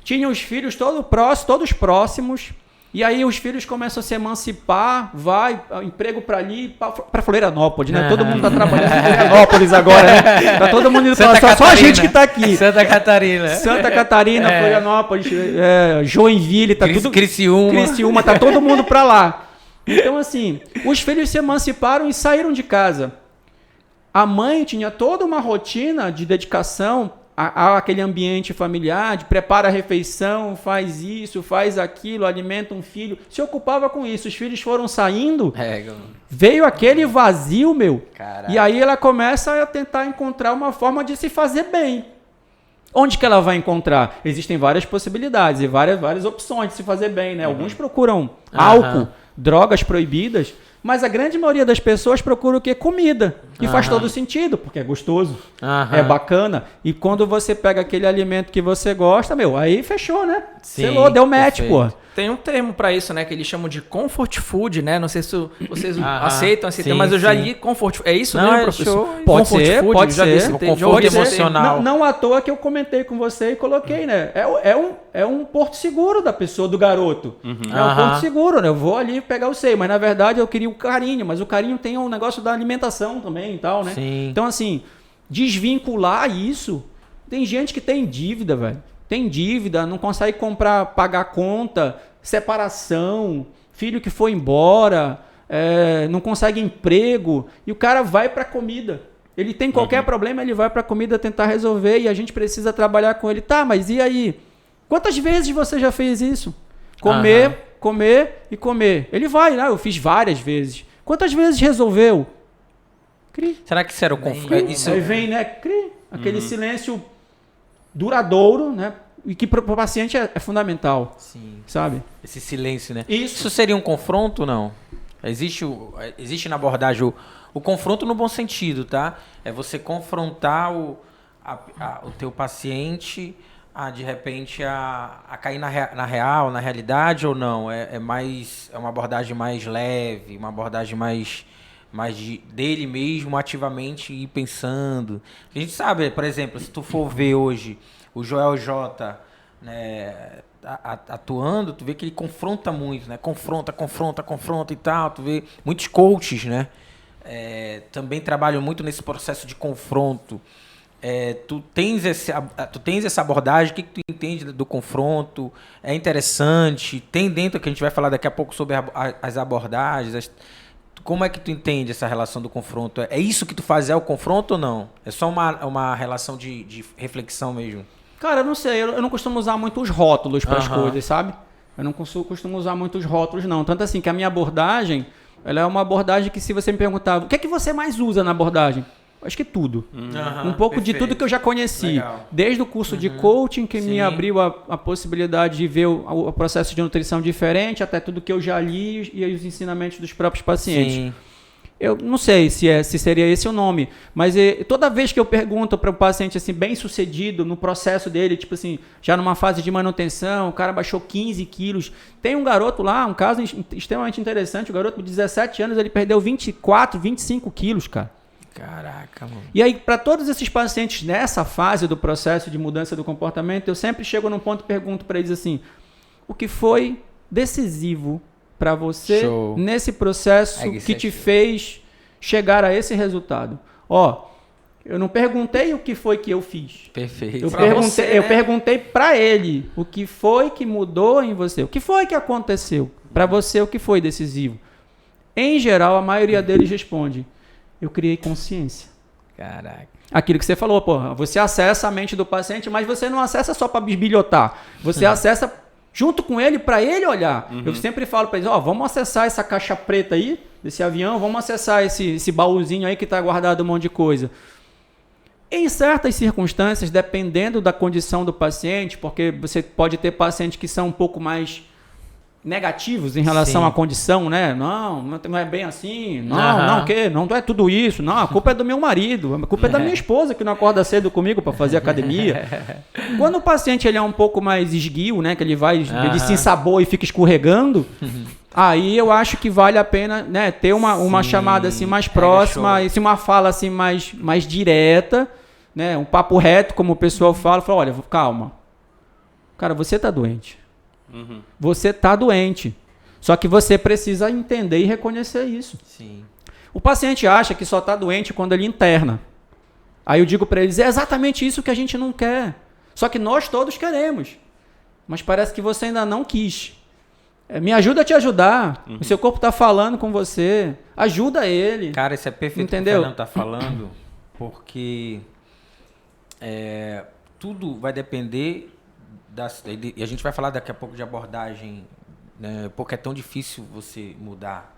Tinham os filhos todos próximos, e aí os filhos começam a se emancipar, vai, emprego para ali, para Florianópolis, né? Todo mundo tá trabalhando em Florianópolis agora, né? Tá todo mundo indo pra só a gente que tá aqui. Santa Catarina. Santa Catarina, Florianópolis, Joinville, tá tudo... Criciúma, tá todo mundo para lá. Então, assim, os filhos se emanciparam e saíram de casa. A mãe tinha toda uma rotina de dedicação àquele ambiente familiar, de prepara a refeição, faz isso, faz aquilo, alimenta um filho, se ocupava com isso. Os filhos foram saindo, veio aquele vazio, meu. Caraca. E aí ela começa a tentar encontrar uma forma de se fazer bem. Onde que ela vai encontrar? Existem várias possibilidades e várias opções de se fazer bem, né? Alguns procuram álcool, drogas proibidas, mas a grande maioria das pessoas procura o quê? Comida. E faz todo sentido, porque é gostoso, é bacana. E quando você pega aquele alimento que você gosta, meu, aí fechou, né? Selou, deu match, pô. Tem um termo pra isso, né? Que eles chamam de comfort food, né? Não sei se vocês aceitam esse termo, mas eu já li comfort food. É isso mesmo, professor? Pode ser, pode ser. Conforto emocional. Não à toa que eu comentei com você e coloquei, né? É um porto seguro da pessoa, do garoto. É um porto seguro, né? Eu vou ali pegar o seio, mas na verdade eu queria o carinho, mas o carinho tem um negócio da alimentação também e tal, né? Sim. Então, assim, desvincular isso. Tem gente que tem dívida, velho. Tem dívida, não consegue pagar conta, separação, filho que foi embora, não consegue emprego, e o cara vai para comida. Ele tem qualquer problema, ele vai para comida tentar resolver, e a gente precisa trabalhar com ele. Tá, mas e aí? Quantas vezes você já fez isso? Comer, comer e comer. Ele vai, né? Eu fiz várias vezes. Quantas vezes resolveu? Será que isso era o conflito? Aí vem, né? Aquele silêncio duradouro, né? e que para o paciente é fundamental. Sim. Sabe? Esse silêncio, né? Isso seria um confronto ou não? Existe na abordagem o confronto no bom sentido, tá? É você confrontar o teu paciente de repente a cair na realidade ou não? É uma abordagem mais leve, uma abordagem mais dele mesmo ativamente ir pensando. A gente sabe, por exemplo, se tu for ver hoje o Joel J, né, atuando, tu vê que ele confronta muito, né? Confronta e tal. Tu vê muitos coaches, né? Também trabalham muito nesse processo de confronto. Tu tens essa abordagem, o que tu entende do confronto? É interessante? Tem dentro, que a gente vai falar daqui a pouco sobre as abordagens, como é que tu entende essa relação do confronto? É isso que tu faz, é o confronto ou não? É só uma relação de reflexão mesmo? Cara, eu não sei, eu não costumo usar muito os rótulos para as coisas, sabe? Eu não costumo usar muito os rótulos, não. Tanto assim que a minha abordagem, ela é uma abordagem que, se você me perguntar, o que é que você mais usa na abordagem? Acho que tudo. Um pouco perfeito. De tudo que eu já conheci. Legal. Desde o curso de coaching, que me abriu a possibilidade de ver o processo de nutrição diferente, até tudo que eu já li e os ensinamentos dos próprios pacientes. Sim. Eu não sei se seria esse o nome, mas toda vez que eu pergunto para um paciente assim, bem sucedido no processo dele, tipo assim, já numa fase de manutenção, o cara baixou 15 quilos. Tem um garoto lá, um caso extremamente interessante, o garoto de 17 anos, ele perdeu 24, 25 quilos, cara. Caraca, mano. E aí, para todos esses pacientes nessa fase do processo de mudança do comportamento, eu sempre chego num ponto e pergunto para eles assim, o que foi decisivo para você nesse processo que te fez chegar a esse resultado? Eu não perguntei o que foi que eu fiz. Perfeito. Eu perguntei para ele o que foi que mudou em você. O que foi que aconteceu? Para você, o que foi decisivo? Em geral, a maioria deles responde, eu criei consciência. Caraca. Aquilo que você falou, você acessa a mente do paciente, mas você não acessa só para bisbilhotar. Você acessa junto com ele, para ele olhar. Eu sempre falo para eles, vamos acessar essa caixa preta aí, desse avião, vamos acessar esse baúzinho aí que está guardado um monte de coisa. Em certas circunstâncias, dependendo da condição do paciente, porque você pode ter pacientes que são um pouco mais negativos em relação à condição, né? Não é bem assim, não é tudo isso, não, a culpa é do meu marido, a culpa é da minha esposa que não acorda cedo comigo para fazer academia. Quando o paciente ele é um pouco mais esguio, né, que ele se ensaboa e fica escorregando, aí eu acho que vale a pena, né, ter uma chamada assim mais próxima, e uma fala assim mais direta, né, um papo reto, como o pessoal fala, olha, calma, cara, você tá doente. Você tá doente. Só que você precisa entender e reconhecer isso. Sim. O paciente acha que só tá doente quando ele interna. Aí eu digo para eles, é exatamente isso que a gente não quer. Só que nós todos queremos. Mas parece que você ainda não quis. Me ajuda a te ajudar. O seu corpo tá falando com você. Ajuda ele. Cara, isso é perfeito. Entendeu? O que o Fernando tá falando. Porque tudo vai depender... E a gente vai falar daqui a pouco de abordagem, né, porque é tão difícil você mudar.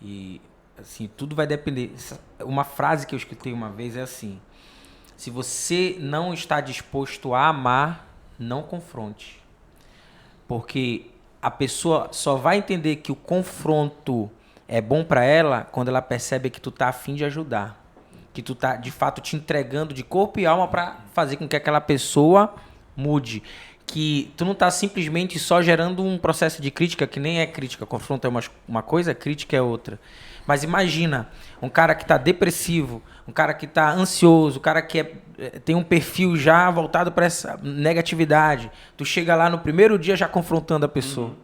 E assim, tudo vai depender. Uma frase que eu escutei uma vez é assim: se você não está disposto a amar, não confronte. Porque a pessoa só vai entender que o confronto é bom para ela quando ela percebe que tu tá a fim de ajudar. Que tu tá, de fato, te entregando de corpo e alma para fazer com que aquela pessoa mude. Que tu não tá simplesmente só gerando um processo de crítica, que nem é crítica. Confronto é uma coisa, crítica é outra. Mas imagina, um cara que tá depressivo, um cara que tá ansioso, um cara que tem um perfil já voltado para essa negatividade. Tu chega lá no primeiro dia já confrontando a pessoa.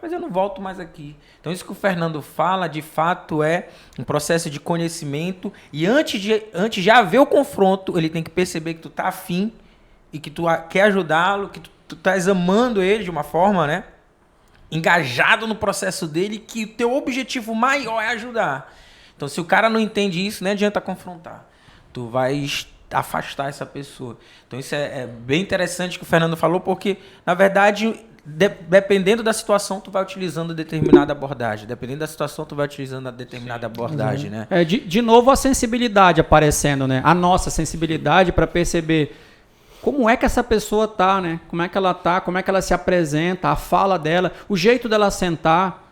Mas eu não volto mais aqui. Então isso que o Fernando fala, de fato, é um processo de conhecimento. E antes de haver o confronto, ele tem que perceber que tu tá afim e que tu quer ajudá-lo, que tu estás amando ele de uma forma, né? Engajado no processo dele, que o teu objetivo maior é ajudar. Então, se o cara não entende isso, nem adianta confrontar. Tu vai afastar essa pessoa. Então, isso é bem interessante que o Fernando falou, porque, na verdade, dependendo da situação, tu vai utilizando determinada abordagem. Dependendo da situação, tu vai utilizando determinada abordagem, né? De novo, a sensibilidade aparecendo, né? A nossa sensibilidade para perceber como é que essa pessoa tá, né? Como é que ela tá, como é que ela se apresenta, a fala dela, o jeito dela sentar.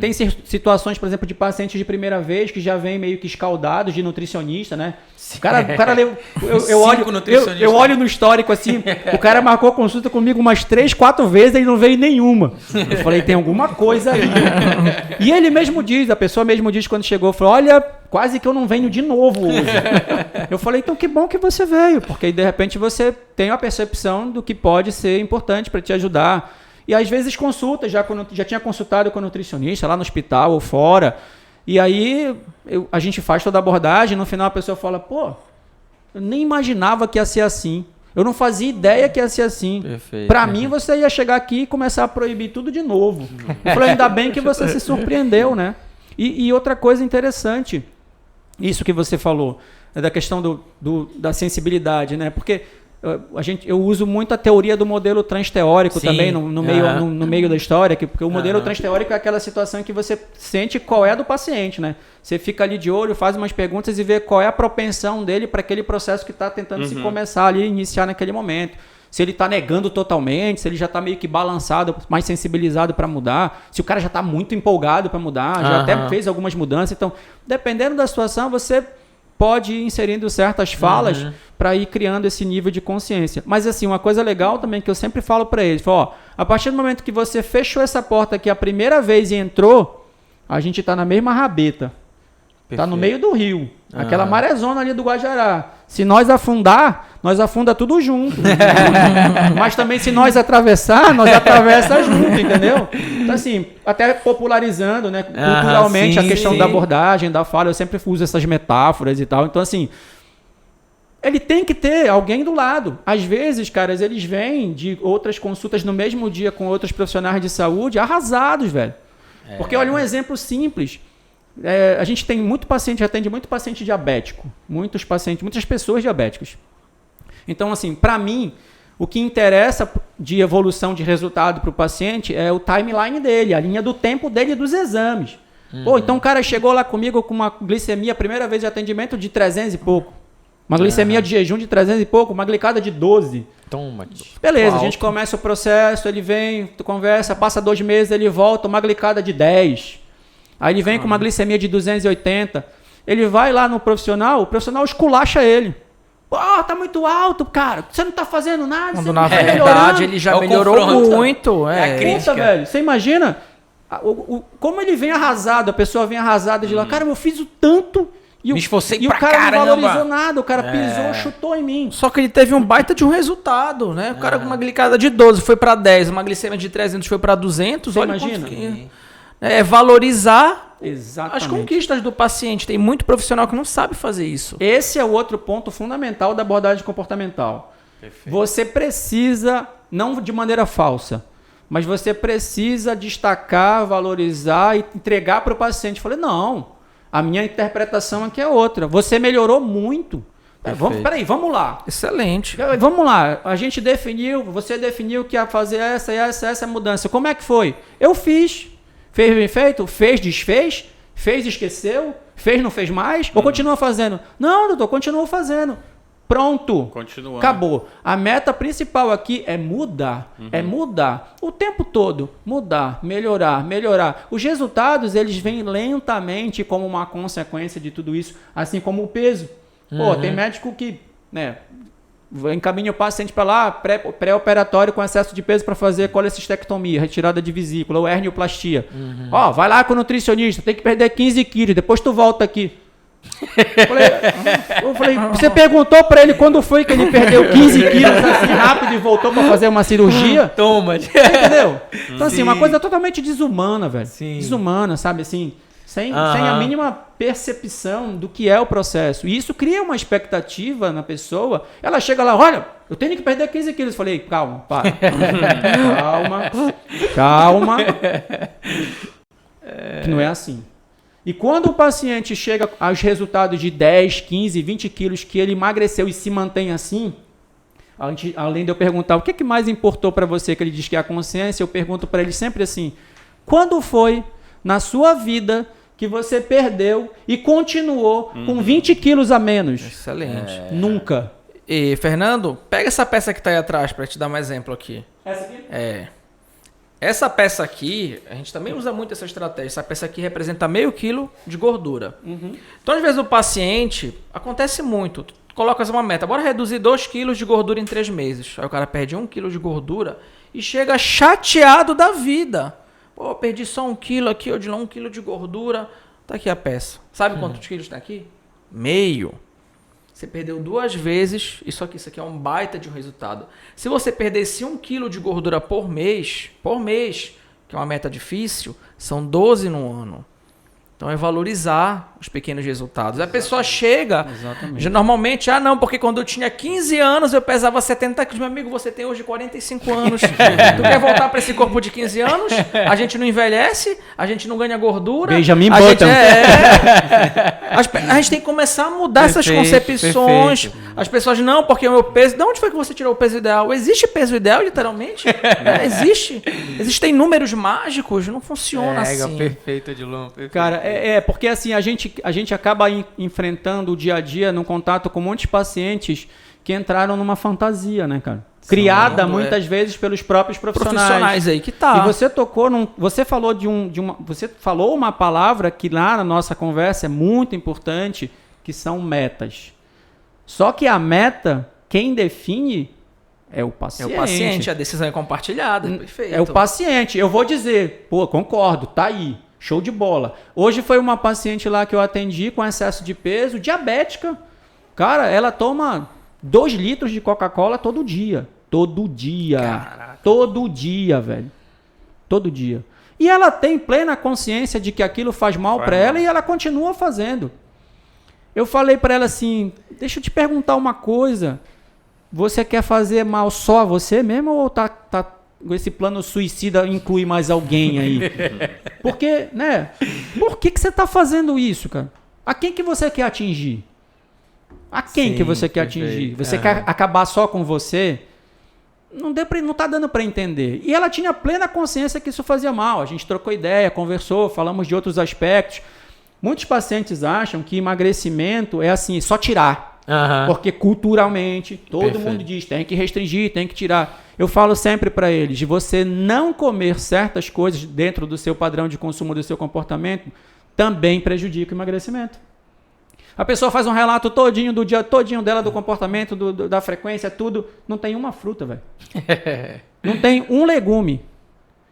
Tem situações, por exemplo, de pacientes de primeira vez que já vem meio que escaldados de nutricionista, né? O cara eu olho no histórico assim, o cara marcou consulta comigo umas 3, 4 vezes e não veio nenhuma. Eu falei, tem alguma coisa aí. E ele mesmo diz, a pessoa mesmo diz quando chegou, falou, olha, quase que eu não venho de novo hoje. Eu falei, então que bom que você veio, porque aí de repente você tem uma percepção do que pode ser importante para te ajudar. E às vezes consulta, já tinha consultado com o nutricionista lá no hospital ou fora. E aí a gente faz toda a abordagem, no final a pessoa fala, pô, eu nem imaginava que ia ser assim. Eu não fazia ideia que ia ser assim. Para mim, você ia chegar aqui e começar a proibir tudo de novo. Eu falei, ainda bem que você se surpreendeu, né? E outra coisa interessante, isso que você falou, da questão da sensibilidade, né? Porque eu uso muito a teoria do modelo transteórico também no meio da história, porque o modelo transteórico é aquela situação em que você sente qual é a do paciente, né? Você fica ali de olho, faz umas perguntas e vê qual é a propensão dele para aquele processo que está tentando se começar ali, iniciar naquele momento. Se ele está negando totalmente, se ele já está meio que balançado, mais sensibilizado para mudar, se o cara já está muito empolgado para mudar, já até fez algumas mudanças. Então, dependendo da situação, você pode ir inserindo certas falas para ir criando esse nível de consciência. Mas assim, uma coisa legal também que eu sempre falo para eles, a partir do momento que você fechou essa porta aqui a primeira vez e entrou, a gente está na mesma rabeta. Está no meio do rio. Aquela marezona ali do Guajará. Se nós afundar, nós afunda tudo junto. Mas também se nós atravessar, nós atravessa junto, entendeu? Então assim, até popularizando, né, culturalmente a questão da abordagem, da fala, eu sempre uso essas metáforas e tal. Então assim, ele tem que ter alguém do lado. Às vezes, caras, eles vêm de outras consultas no mesmo dia com outros profissionais de saúde arrasados, velho. Porque olha um exemplo simples. A gente tem atende muito paciente diabético, muitas pessoas diabéticas. Então, assim, para mim, o que interessa de evolução de resultado para o paciente é o timeline dele, a linha do tempo dele dos exames. Então o cara chegou lá comigo com uma glicemia, primeira vez de atendimento, de 300 e pouco. Uma glicemia de jejum de 300 e pouco, uma glicada de 12. Toma. Beleza, a gente começa o processo, ele vem, conversa, passa 2 meses, ele volta, uma glicada de 10. Aí ele vem com uma glicemia de 280. Ele vai lá no profissional, o profissional esculacha ele. Tá muito alto, cara. Você não tá fazendo nada. Quando na verdade ele já melhorou muito. É a crítica, velho. Você imagina como ele vem arrasado, a pessoa vem arrasada de lá. Cara, eu fiz o tanto e o cara não valorizou nada. O cara pisou, chutou em mim. Só que ele teve um baita de um resultado, né? O cara com uma glicada de 12 foi para 10, uma glicemia de 300 foi para 200. Você imagina? Valorizar Exatamente. as conquistas do paciente. Tem muito profissional que não sabe fazer isso. Esse é o outro ponto fundamental da abordagem comportamental. Perfeito. Você precisa, não de maneira falsa, mas você precisa destacar, valorizar e entregar para o paciente. Falei, não, a minha interpretação aqui é outra. Você melhorou muito. Vamos lá. Excelente. Vamos lá. Você definiu que ia fazer essa mudança. Como é que foi? Eu fiz. Fez bem feito? Fez, desfez? Fez, esqueceu? Fez, não fez mais? Ou continua fazendo? Não, doutor, continua fazendo. Pronto. Continuando. Acabou. A meta principal aqui é mudar. É mudar. O tempo todo. Mudar, melhorar. Os resultados, eles vêm lentamente como uma consequência de tudo isso. Assim como o peso. Tem médico que, encaminha o paciente para lá, pré-operatório com excesso de peso para fazer colecistectomia, retirada de vesícula ou hernioplastia. Vai lá com o nutricionista, tem que perder 15 quilos, depois tu volta aqui. Eu falei, você perguntou para ele quando foi que ele perdeu 15 quilos assim rápido e voltou para fazer uma cirurgia? Toma. Entendeu? Então assim, uma coisa totalmente desumana, velho. Desumana, sabe assim? Sem a mínima percepção do que é o processo. E isso cria uma expectativa na pessoa. Ela chega lá, olha, eu tenho que perder 15 quilos. Eu falei, calma, para. Calma. Que não é assim. E quando o paciente chega aos resultados de 10, 15, 20 quilos que ele emagreceu e se mantém assim, além de eu perguntar o que mais importou para você, que ele diz que é a consciência, eu pergunto para ele sempre assim, quando foi na sua vida que você perdeu e continuou com 20 quilos a menos? Excelente. Nunca. E, Fernando, pega essa peça que tá aí atrás pra te dar um exemplo aqui. Essa aqui? Essa peça aqui, a gente também usa muito essa estratégia. Essa peça aqui representa meio quilo de gordura. Então, às vezes, o paciente, acontece muito, tu colocas uma meta, bora reduzir 2 quilos de gordura em 3 meses. Aí o cara perde 1 quilo de gordura e chega chateado da vida. Pô, perdi só 1 quilo aqui, Odilon, 1 quilo de gordura. Tá aqui a peça. Sabe quantos quilos tem aqui? Meio. Você perdeu 2 vezes, isso aqui é um baita de um resultado. Se você perdesse 1 quilo de gordura por mês, que é uma meta difícil, são 12 no ano. Então é valorizar os pequenos resultados. A pessoa chega, já normalmente, não, porque quando eu tinha 15 anos eu pesava 70 quilos. Meu amigo, você tem hoje 45 anos. Tu quer voltar para esse corpo de 15 anos? A gente não envelhece, a gente não ganha gordura. Benjamin Button. A gente tem que começar a mudar essas concepções. Perfeito. As pessoas, não, porque o meu peso... De onde foi que você tirou o peso ideal? Existe peso ideal, literalmente? Existe. Existem números mágicos, não funciona assim. Perfeito, Odilon. Perfeito. Cara, porque assim, a gente acaba enfrentando o dia a dia no contato com muitos pacientes que entraram numa fantasia, né, cara? Criada muitas vezes pelos próprios profissionais aí que tá. E você tocou você falou você falou uma palavra que lá na nossa conversa é muito importante, que são metas. Só que a meta, quem define é o paciente. É o paciente, a decisão é compartilhada, perfeito. É o paciente. Eu vou dizer, concordo, tá aí. Show de bola. Hoje foi uma paciente lá que eu atendi com excesso de peso, diabética. Cara, ela toma 2 litros de Coca-Cola todo dia. Todo dia. Caraca. Todo dia, velho. Todo dia. E ela tem plena consciência de que aquilo faz mal para ela e ela continua fazendo. Eu falei para ela assim, deixa eu te perguntar uma coisa. Você quer fazer mal só a você mesmo ou tá esse plano suicida inclui mais alguém aí? Porque, né? Por que você tá fazendo isso, cara? A quem que você quer atingir? A quem que você quer atingir? Você quer acabar só com você? Não tá dando para entender. E ela tinha plena consciência que isso fazia mal. A gente trocou ideia, conversou, falamos de outros aspectos. Muitos pacientes acham que emagrecimento é assim, só tirar. Porque culturalmente todo mundo diz, tem que restringir, tem que tirar. Eu falo sempre para eles, de você não comer certas coisas dentro do seu padrão de consumo, do seu comportamento, também prejudica o emagrecimento. A pessoa faz um relato todinho do dia todinho dela, do comportamento, da frequência, tudo. Não tem uma fruta, velho. Não tem um legume.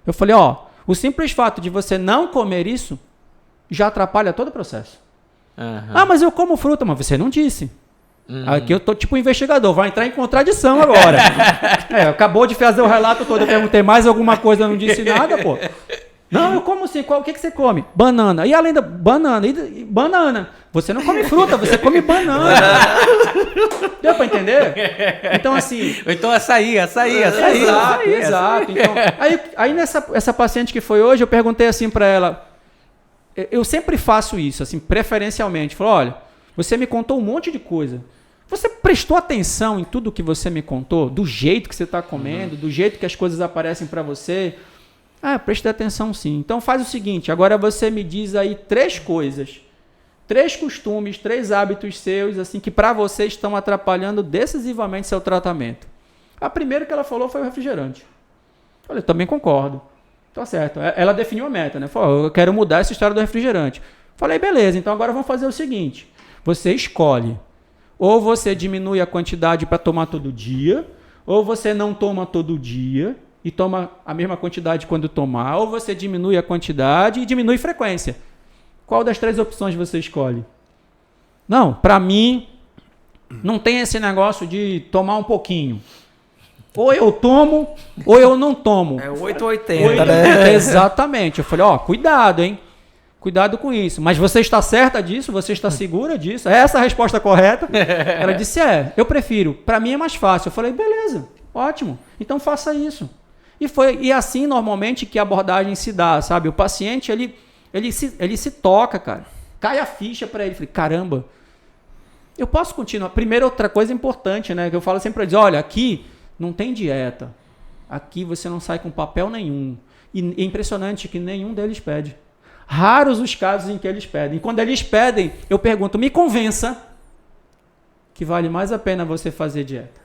Eu falei, o simples fato de você não comer isso já atrapalha todo o processo. Mas eu como fruta, mas você não disse. Aqui eu tô tipo investigador, vai entrar em contradição agora. Acabou de fazer o relato todo, eu perguntei mais alguma coisa, eu não disse nada, pô. Não, eu como sim. O que você come? Banana. E além da banana? E banana. Você não come fruta, você come banana. Deu pra entender? Então, assim... Então, açaí. Exato. Então, aí essa paciente que foi hoje, eu perguntei assim pra ela... Eu sempre faço isso, assim, preferencialmente. Falei, olha, você me contou um monte de coisa. Você prestou atenção em tudo que você me contou? Do jeito que você está comendo, do jeito que as coisas aparecem para você? Preste atenção sim. Então faz o seguinte, agora você me diz aí 3 coisas, 3 costumes, 3 hábitos seus, assim, que para você estão atrapalhando decisivamente seu tratamento. A primeira que ela falou foi o refrigerante. Eu falei, também concordo. Tá certo. Ela definiu a meta, né? Falou, eu quero mudar essa história do refrigerante. Falei, beleza, então agora vamos fazer o seguinte. Você escolhe. Ou você diminui a quantidade para tomar todo dia, ou você não toma todo dia e toma a mesma quantidade quando tomar, ou você diminui a quantidade e diminui a frequência. Qual das 3 opções você escolhe? Não, para mim, não tem esse negócio de tomar um pouquinho. Ou eu tomo, ou eu não tomo. É 880, né? Exatamente. Eu falei, cuidado, hein? Cuidado com isso. Mas você está certa disso? Você está segura disso? É essa a resposta correta? Ela disse, eu prefiro. Para mim é mais fácil. Eu falei, beleza, ótimo. Então faça isso. E assim normalmente que a abordagem se dá, sabe? O paciente, ele se toca, cara. Cai a ficha para ele. Eu falei, caramba, eu posso continuar. Primeiro, outra coisa importante, né? Que eu falo sempre para eles, olha, aqui não tem dieta. Aqui você não sai com papel nenhum. E é impressionante que nenhum deles pede. Raros os casos em que eles pedem. E quando eles pedem, eu pergunto, me convença que vale mais a pena você fazer dieta.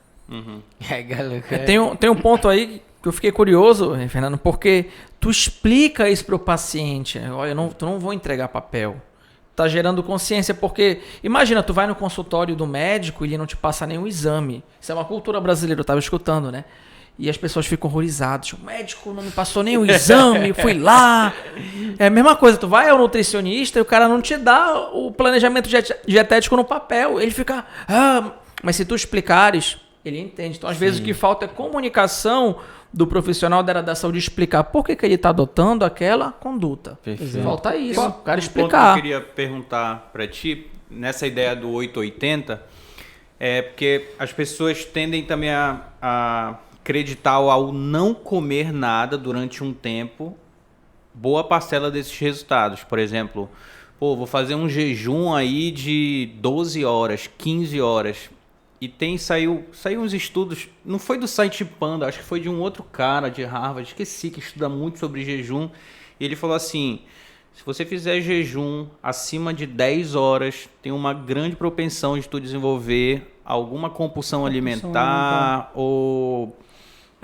Tem um ponto aí que eu fiquei curioso, Fernando, porque tu explica isso pro paciente. Olha, tu não vou entregar papel. Tá gerando consciência, porque imagina, tu vai no consultório do médico e ele não te passa nenhum exame. Isso é uma cultura brasileira, eu tava escutando, né? E as pessoas ficam horrorizadas. O médico não me passou nenhum exame, fui lá. É a mesma coisa, tu vai ao nutricionista e o cara não te dá o planejamento dietético no papel. Ele fica, mas se tu explicares, ele entende. Então, às vezes, o que falta é comunicação do profissional da área da saúde explicar por que ele está adotando aquela conduta. Perfeito. Falta isso, o cara ponto explicar. que eu queria perguntar para ti, nessa ideia do 880, é porque as pessoas tendem também a acreditar ao não comer nada durante um tempo, boa parcela desses resultados. Por exemplo, vou fazer um jejum aí de 12 horas, 15 horas. E saiu uns estudos, não foi do site Panda, acho que foi de um outro cara de Harvard, esqueci, que estuda muito sobre jejum. E ele falou assim, se você fizer jejum acima de 10 horas, tem uma grande propensão de tu desenvolver alguma compulsão alimentar ou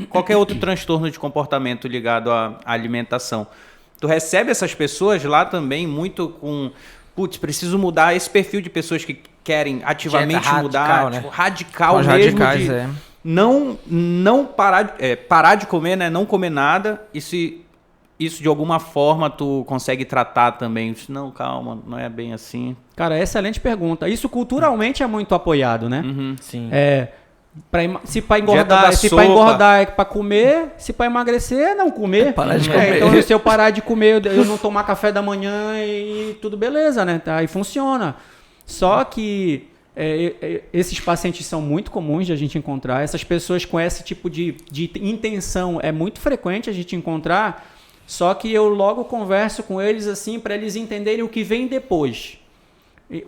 qualquer outro transtorno de comportamento ligado à alimentação. Tu recebe essas pessoas lá também muito com... preciso mudar esse perfil de pessoas que querem ativamente radical, mudar, né? Tipo, radical Os mesmo, radicais, de não parar de comer, né? Não comer nada. E se isso de alguma forma tu consegue tratar também? Não, calma, não é bem assim. Cara, excelente pergunta. Isso culturalmente é muito apoiado, né? Sim. Se para engordar é para comer, se para emagrecer é não comer. Parar de comer. Então, se eu parar de comer, eu não tomar café da manhã e tudo beleza, né? Aí funciona. Só que esses pacientes são muito comuns de a gente encontrar. Essas pessoas com esse tipo de intenção é muito frequente a gente encontrar. Só que eu logo converso com eles assim para eles entenderem o que vem depois.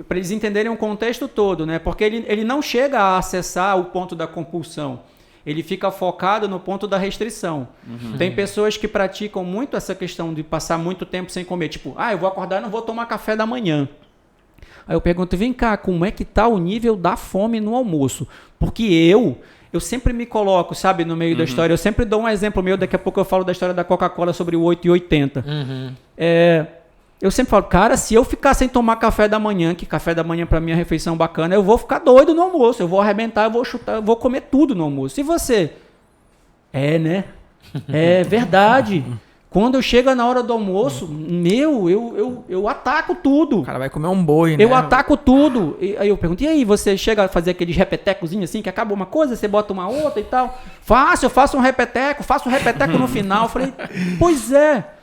Para eles entenderem o contexto todo, né? Porque ele não chega a acessar o ponto da compulsão. Ele fica focado no ponto da restrição. Tem pessoas que praticam muito essa questão de passar muito tempo sem comer. Tipo, eu vou acordar e não vou tomar café da manhã. Aí eu pergunto, vem cá, como é que tá o nível da fome no almoço? Porque eu sempre me coloco, sabe, no meio da história. Eu sempre dou um exemplo meu, daqui a pouco eu falo da história da Coca-Cola sobre o 8,80. Eu sempre falo, cara, se eu ficar sem tomar café da manhã, que café da manhã pra mim é refeição bacana, eu vou ficar doido no almoço, eu vou arrebentar, eu vou chutar, eu vou comer tudo no almoço. E você? Né? É verdade. Quando eu chego na hora do almoço, eu ataco tudo. O cara vai comer um boi, né? Eu ataco tudo. Aí eu pergunto, e aí, você chega a fazer aqueles repetecozinhos assim, que acaba uma coisa, você bota uma outra e tal? Eu faço um repeteco no final. Eu falei, pois é.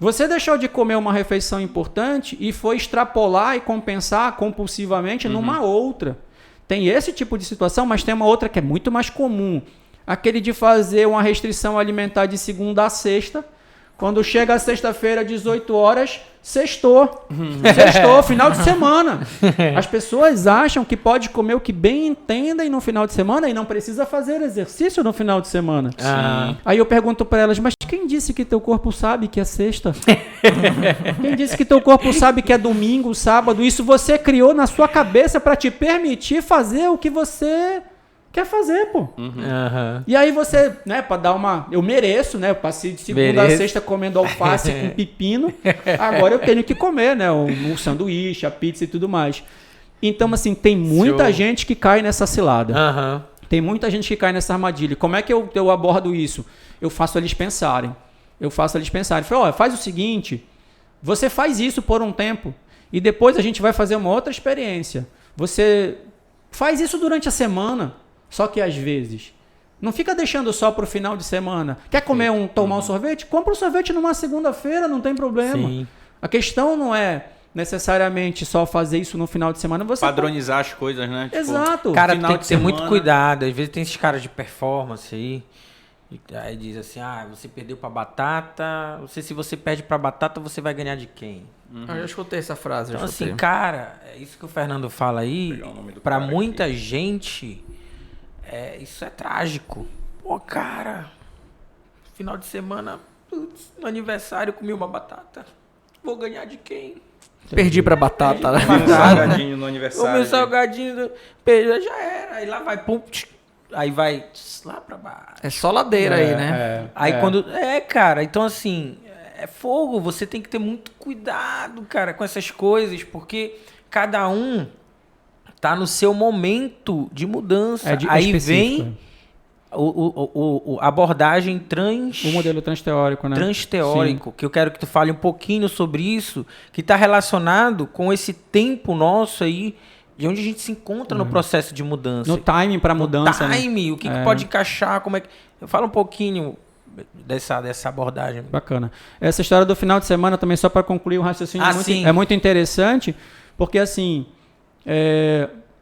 Você deixou de comer uma refeição importante e foi extrapolar e compensar compulsivamente numa outra. Tem esse tipo de situação, mas tem uma outra que é muito mais comum. Aquele de fazer uma restrição alimentar de segunda a sexta. Quando chega a sexta-feira, 18 horas, sextou. Sextou, final de semana. As pessoas acham que pode comer o que bem entendem no final de semana e não precisa fazer exercício no final de semana. Aí eu pergunto para elas, mas quem disse que teu corpo sabe que é sexta? Quem disse que teu corpo sabe que é domingo, sábado? Isso você criou na sua cabeça para te permitir fazer o que você quer fazer, pô. E aí você, né, pra dar uma... Eu mereço, né? Eu passei de segunda a sexta comendo alface com pepino. Agora eu tenho que comer, né? O sanduíche, a pizza e tudo mais. Então, assim, tem muita gente que cai nessa cilada. Tem muita gente que cai nessa armadilha. Como é que eu abordo isso? Eu faço eles pensarem. Falei, faz o seguinte. Você faz isso por um tempo. E depois a gente vai fazer uma outra experiência. Você faz isso durante a semana. Só que às vezes, não fica deixando só pro final de semana. Quer comer tomar um sorvete? Compra um sorvete numa segunda-feira, não tem problema. Sim. A questão não é necessariamente só fazer isso no final de semana. Você padronizar as coisas, né? Exato. Cara, tem que ter muito cuidado. Às vezes tem esses caras de performance aí. Aí diz assim, você perdeu pra batata. Se você perde pra batata, você vai ganhar de quem? Eu já escutei essa frase. Então assim, cara, é isso que o Fernando fala aí. Pra muita gente... isso é trágico. Pô, cara, final de semana, no aniversário, comi uma batata. Vou ganhar de quem? Perdi pra batata, né? Um salgadinho no O aniversário. meu salgadinho perdi, já era. Aí lá vai, pum, aí vai lá pra baixo. É só ladeira aí, né? Aí quando... cara, então assim, é fogo. Você tem que ter muito cuidado, cara, com essas coisas, porque cada um tá no seu momento de mudança. Aí vem a abordagem o modelo transteórico, né? transteórico, que eu quero que tu fale um pouquinho sobre isso, que está relacionado com esse tempo nosso aí, de onde a gente se encontra no processo de mudança. No timing para mudança. No time, o que pode encaixar, como é que... Fala um pouquinho dessa abordagem. Bacana. Essa história do final de semana também, só para concluir o raciocínio, é muito interessante, porque assim,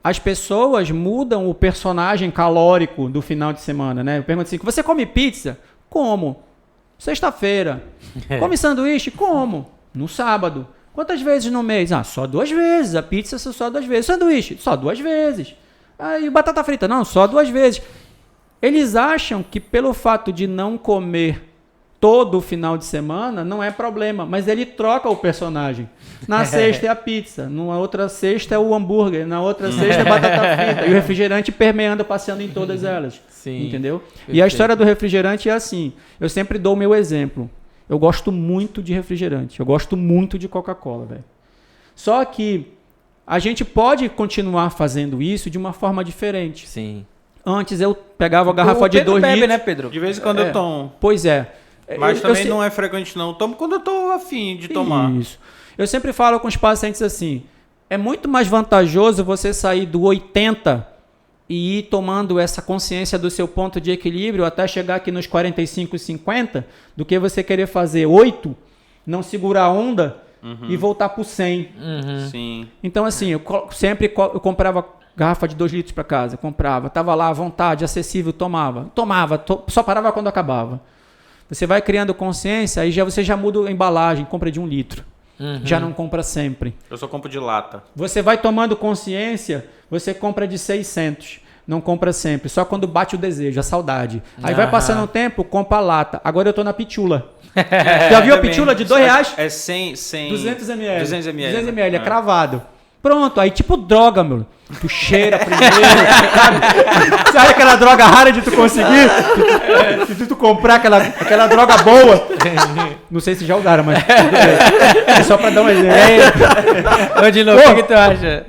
as pessoas mudam o personagem calórico do final de semana, né? Eu pergunto assim, você come pizza? Como? Sexta-feira. Come sanduíche? Como? No sábado. Quantas vezes no mês? Só 2 vezes. A pizza só 2 vezes. Sanduíche? Só 2 vezes. E batata frita? Não, só 2 vezes. Eles acham que pelo fato de não comer todo o final de semana não é problema, mas ele troca o personagem. Na sexta é a pizza, numa outra sexta é o hambúrguer, na outra sexta é batata frita, e o refrigerante permeando, passeando em todas elas. Sim, entendeu? perfeito. E a história do refrigerante é assim, eu sempre dou o meu exemplo. Eu gosto muito de refrigerante, eu gosto muito de Coca-Cola, velho. Só que a gente pode continuar fazendo isso de uma forma diferente. Sim. Antes eu pegava a garrafa de 2 litros. Né, Pedro? De vez em quando eu tomo. Pois é. Mas também não é frequente não. Eu tomo quando eu tô afim de tomar. Isso. Eu sempre falo com os pacientes assim, é muito mais vantajoso você sair do 80 e ir tomando essa consciência do seu ponto de equilíbrio até chegar aqui nos 45, 50, do que você querer fazer 8, não segurar a onda e voltar pro 100. Sim. Então assim, eu comprava garrafa de 2 litros para casa, comprava, tava lá à vontade, acessível, tomava, só parava quando acabava. Você vai criando consciência, aí você já muda a embalagem, compra de 1 litro. Já não compra sempre. Eu só compro de lata. Você vai tomando consciência, você compra de 600. Não compra sempre, só quando bate o desejo, a saudade. Aí vai passando o tempo, compra a lata. Agora eu tô na pitula. Já viu a pitula de R$2? É 100, 200 ml. 200 ml. 200 ml, é cravado. Pronto, aí tipo droga, meu. Tu cheira primeiro, sabe? Sabe aquela droga rara de tu conseguir? Se tu comprar aquela droga boa. Não sei se já usaram, mas é só pra dar um exemplo. Ô, Dilo, o que tu acha?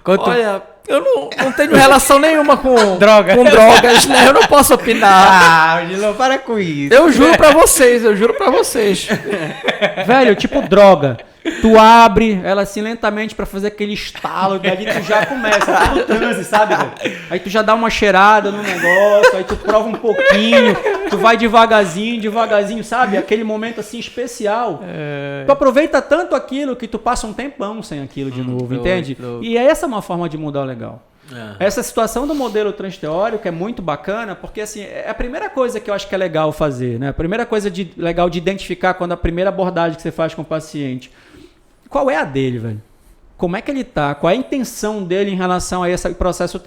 Olha, eu não tenho relação nenhuma com drogas, né? Eu não posso opinar. Dilo, para com isso. Eu juro pra vocês. Velho, tipo droga. Tu abre ela assim lentamente pra fazer aquele estalo, e ali tu já começa, tá no transe, sabe, velho? Aí tu já dá uma cheirada no negócio, aí tu prova um pouquinho, tu vai devagarzinho, sabe? Aquele momento assim especial. Tu aproveita tanto aquilo que tu passa um tempão sem aquilo de novo, entende? E essa é uma forma de mudar legal. Essa situação do modelo transteórico é muito bacana, porque assim, é a primeira coisa que eu acho que é legal fazer, né? A primeira coisa legal de identificar quando a primeira abordagem que você faz com o paciente. Qual é a dele, velho? Como é que ele tá? Qual é a intenção dele em relação a esse processo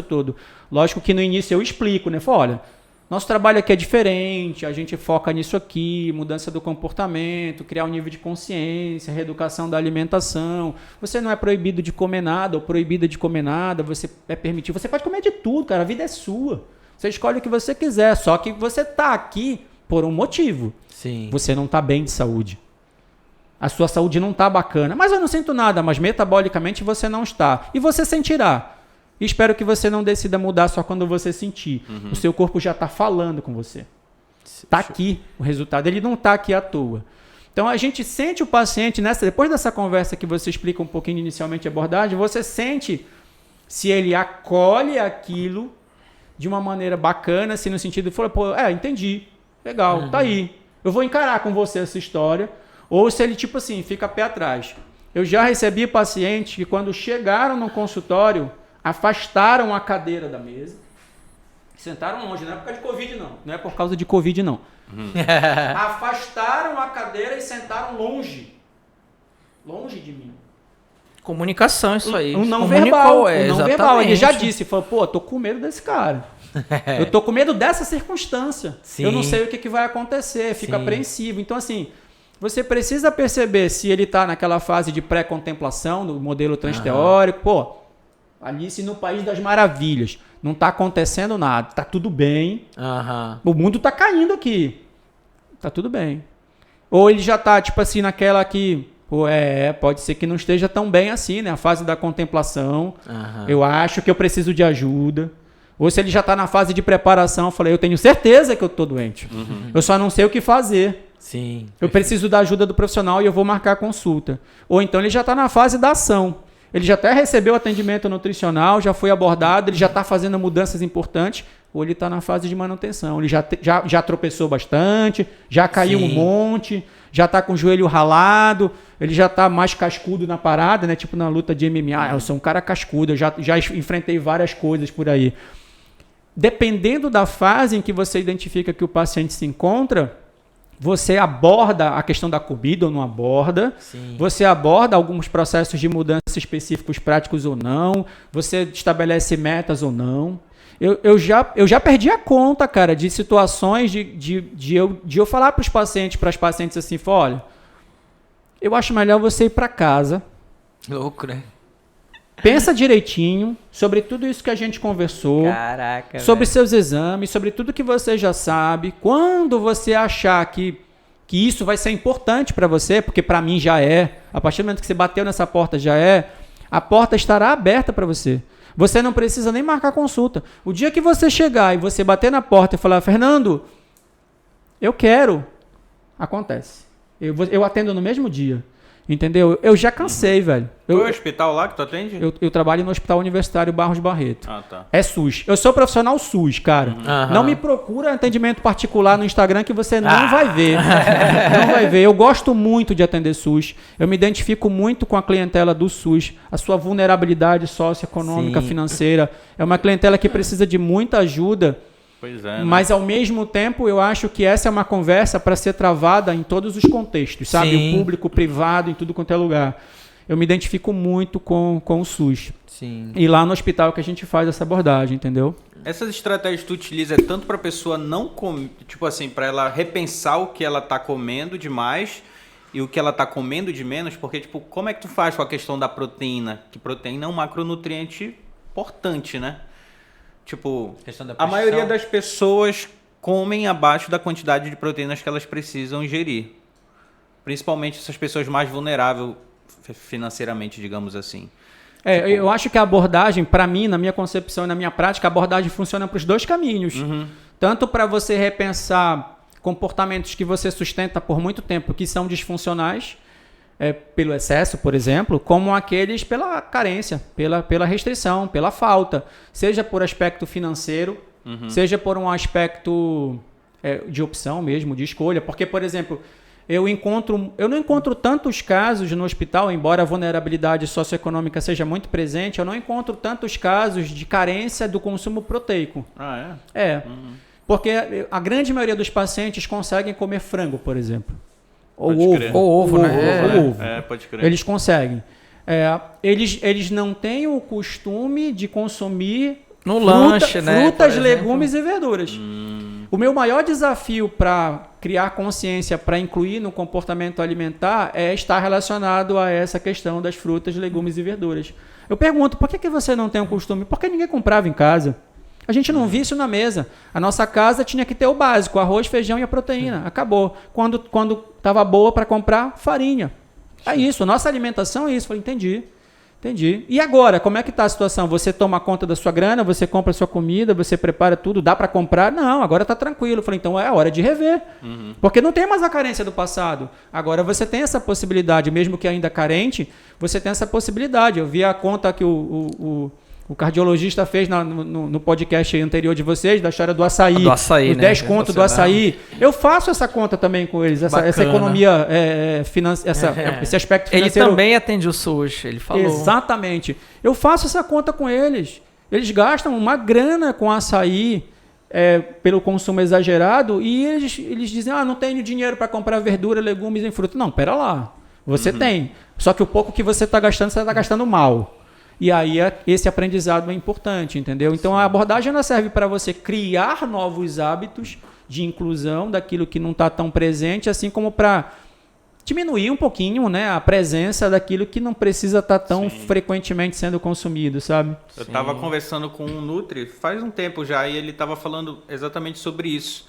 todo? Lógico que no início eu explico, né? Falo, olha, nosso trabalho aqui é diferente, a gente foca nisso aqui, mudança do comportamento, criar um nível de consciência, reeducação da alimentação. Você não é proibido de comer nada ou proibida de comer nada, você é permitido. Você pode comer de tudo, cara, a vida é sua. Você escolhe o que você quiser, só que você tá aqui por um motivo. Sim. Você não tá bem de saúde. A sua saúde não está bacana. Mas eu não sinto nada, mas metabolicamente você não está. E você sentirá. E espero que você não decida mudar só quando você sentir. O seu corpo já está falando com você. Está aqui o resultado. Ele não está aqui à toa. Então a gente sente o paciente, depois dessa conversa que você explica um pouquinho inicialmente a abordagem, você sente se ele acolhe aquilo de uma maneira bacana, se no sentido de, pô, entendi. Legal, tá aí. Eu vou encarar com você essa história. Ou se ele, tipo assim, fica pé atrás. Eu já recebi pacientes que quando chegaram no consultório, afastaram a cadeira da mesa. Sentaram longe, não é por causa de Covid, não. Não é por causa de Covid, não. Afastaram a cadeira e sentaram longe. Longe de mim. Comunicação, isso aí. Um não verbal. Ele já disse, falou, pô, tô com medo desse cara. Eu tô com medo dessa circunstância. Sim. Eu não sei o que vai acontecer, fica apreensivo. Então, assim, Você precisa perceber se ele está naquela fase de pré-contemplação, do modelo transteórico. Pô, Alice no País das Maravilhas. Não está acontecendo nada. Está tudo bem. O mundo está caindo aqui. Está tudo bem. Ou ele já está, tipo assim, naquela que... Pô, pode ser que não esteja tão bem assim, né? A fase da contemplação. Eu acho que eu preciso de ajuda. Ou se ele já está na fase de preparação, eu falei, eu tenho certeza que eu estou doente. Eu só não sei o que fazer. Sim. Eu preciso da ajuda do profissional e eu vou marcar a consulta. Ou então ele já está na fase da ação. Ele já até recebeu atendimento nutricional, já foi abordado, ele já está fazendo mudanças importantes, ou ele está na fase de manutenção. Ele já tropeçou bastante, já caiu um monte, já está com o joelho ralado, ele já está mais cascudo na parada, né? Tipo na luta de MMA. Eu sou um cara cascudo, eu já enfrentei várias coisas por aí. Dependendo da fase em que você identifica que o paciente se encontra, você aborda a questão da comida ou não aborda. Sim. Você aborda alguns processos de mudança específicos práticos ou não. Você estabelece metas ou não. Eu já perdi a conta, cara, de situações de eu falar para as pacientes assim, olha, eu acho melhor você ir para casa. Louco, né? Pensa direitinho sobre tudo isso que a gente conversou. Caraca, sobre seus exames, sobre tudo que você já sabe. Quando você achar que isso vai ser importante para você, porque para mim já é, a partir do momento que você bateu nessa porta já é, a porta estará aberta para você. Você não precisa nem marcar consulta. O dia que você chegar e você bater na porta e falar, Fernando, eu quero, acontece. Eu atendo no mesmo dia. Entendeu? Eu já cansei, velho. Qual é o hospital lá que tu atende? Eu trabalho no Hospital Universitário Barros Barreto. Tá. É SUS. Eu sou profissional SUS, cara. Não me procura atendimento particular no Instagram que você não vai ver. Não vai ver. Eu gosto muito de atender SUS. Eu me identifico muito com a clientela do SUS. A sua vulnerabilidade socioeconômica, financeira. É uma clientela que precisa de muita ajuda. Pois é, né? Mas, ao mesmo tempo, eu acho que essa é uma conversa para ser travada em todos os contextos, sabe? Sim. O público, o privado, em tudo quanto é lugar. Eu me identifico muito com o SUS. Sim. E lá no hospital que a gente faz essa abordagem, entendeu? Essas estratégias que tu utiliza é tanto para a pessoa não comer, tipo assim, para ela repensar o que ela tá comendo demais e o que ela tá comendo de menos, porque, tipo, como é que tu faz com a questão da proteína? Que proteína é um macronutriente importante, né? Tipo, a maioria das pessoas comem abaixo da quantidade de proteínas que elas precisam ingerir. Principalmente essas pessoas mais vulneráveis financeiramente, digamos assim. Eu acho que a abordagem, para mim, na minha concepção e na minha prática, a abordagem funciona para os dois caminhos. Tanto para você repensar comportamentos que você sustenta por muito tempo que são disfuncionais, pelo excesso, por exemplo, como aqueles pela carência, pela restrição, pela falta, seja por aspecto financeiro, seja por um aspecto de opção mesmo, de escolha. Porque, por exemplo, eu não encontro tantos casos no hospital, embora a vulnerabilidade socioeconômica seja muito presente, eu não encontro tantos casos de carência do consumo proteico. Porque a grande maioria dos pacientes conseguem comer frango, por exemplo. Ou ovo, né? Pode crer. Eles conseguem. Eles não têm o costume de consumir no lanche, né? Frutas, legumes e verduras. O meu maior desafio para criar consciência, para incluir no comportamento alimentar, é estar relacionado a essa questão das frutas, legumes e verduras. Eu pergunto, por que você não tem o costume? Porque ninguém comprava em casa. A gente não via isso na mesa. A nossa casa tinha que ter o básico, arroz, feijão e a proteína. Acabou. Quando estava boa para comprar, farinha. É isso, a nossa alimentação é isso. Falei, entendi. E agora, como é que está a situação? Você toma conta da sua grana, você compra a sua comida, você prepara tudo, dá para comprar? Não, agora está tranquilo. Falei, então é hora de rever. Porque não tem mais a carência do passado. Agora você tem essa possibilidade, mesmo que ainda carente, você tem essa possibilidade. Eu vi a conta que o cardiologista fez no podcast anterior de vocês, da história do açaí. Do açaí, os 10 contos do açaí. Eu faço essa conta também com eles, essa economia financeira, esse aspecto financeiro. Ele também atende o SUS, ele falou. Exatamente. Eu faço essa conta com eles. Eles gastam uma grana com açaí pelo consumo exagerado e eles dizem, não tenho dinheiro para comprar verdura, legumes e fruta. Não, pera lá. Você tem. Só que o pouco que você está gastando mal. E aí esse aprendizado é importante, entendeu? Então a abordagem ela serve para você criar novos hábitos de inclusão daquilo que não está tão presente, assim como para diminuir um pouquinho, né, a presença daquilo que não precisa estar tão frequentemente sendo consumido, sabe? Eu estava conversando com um Nutri faz um tempo já e ele estava falando exatamente sobre isso.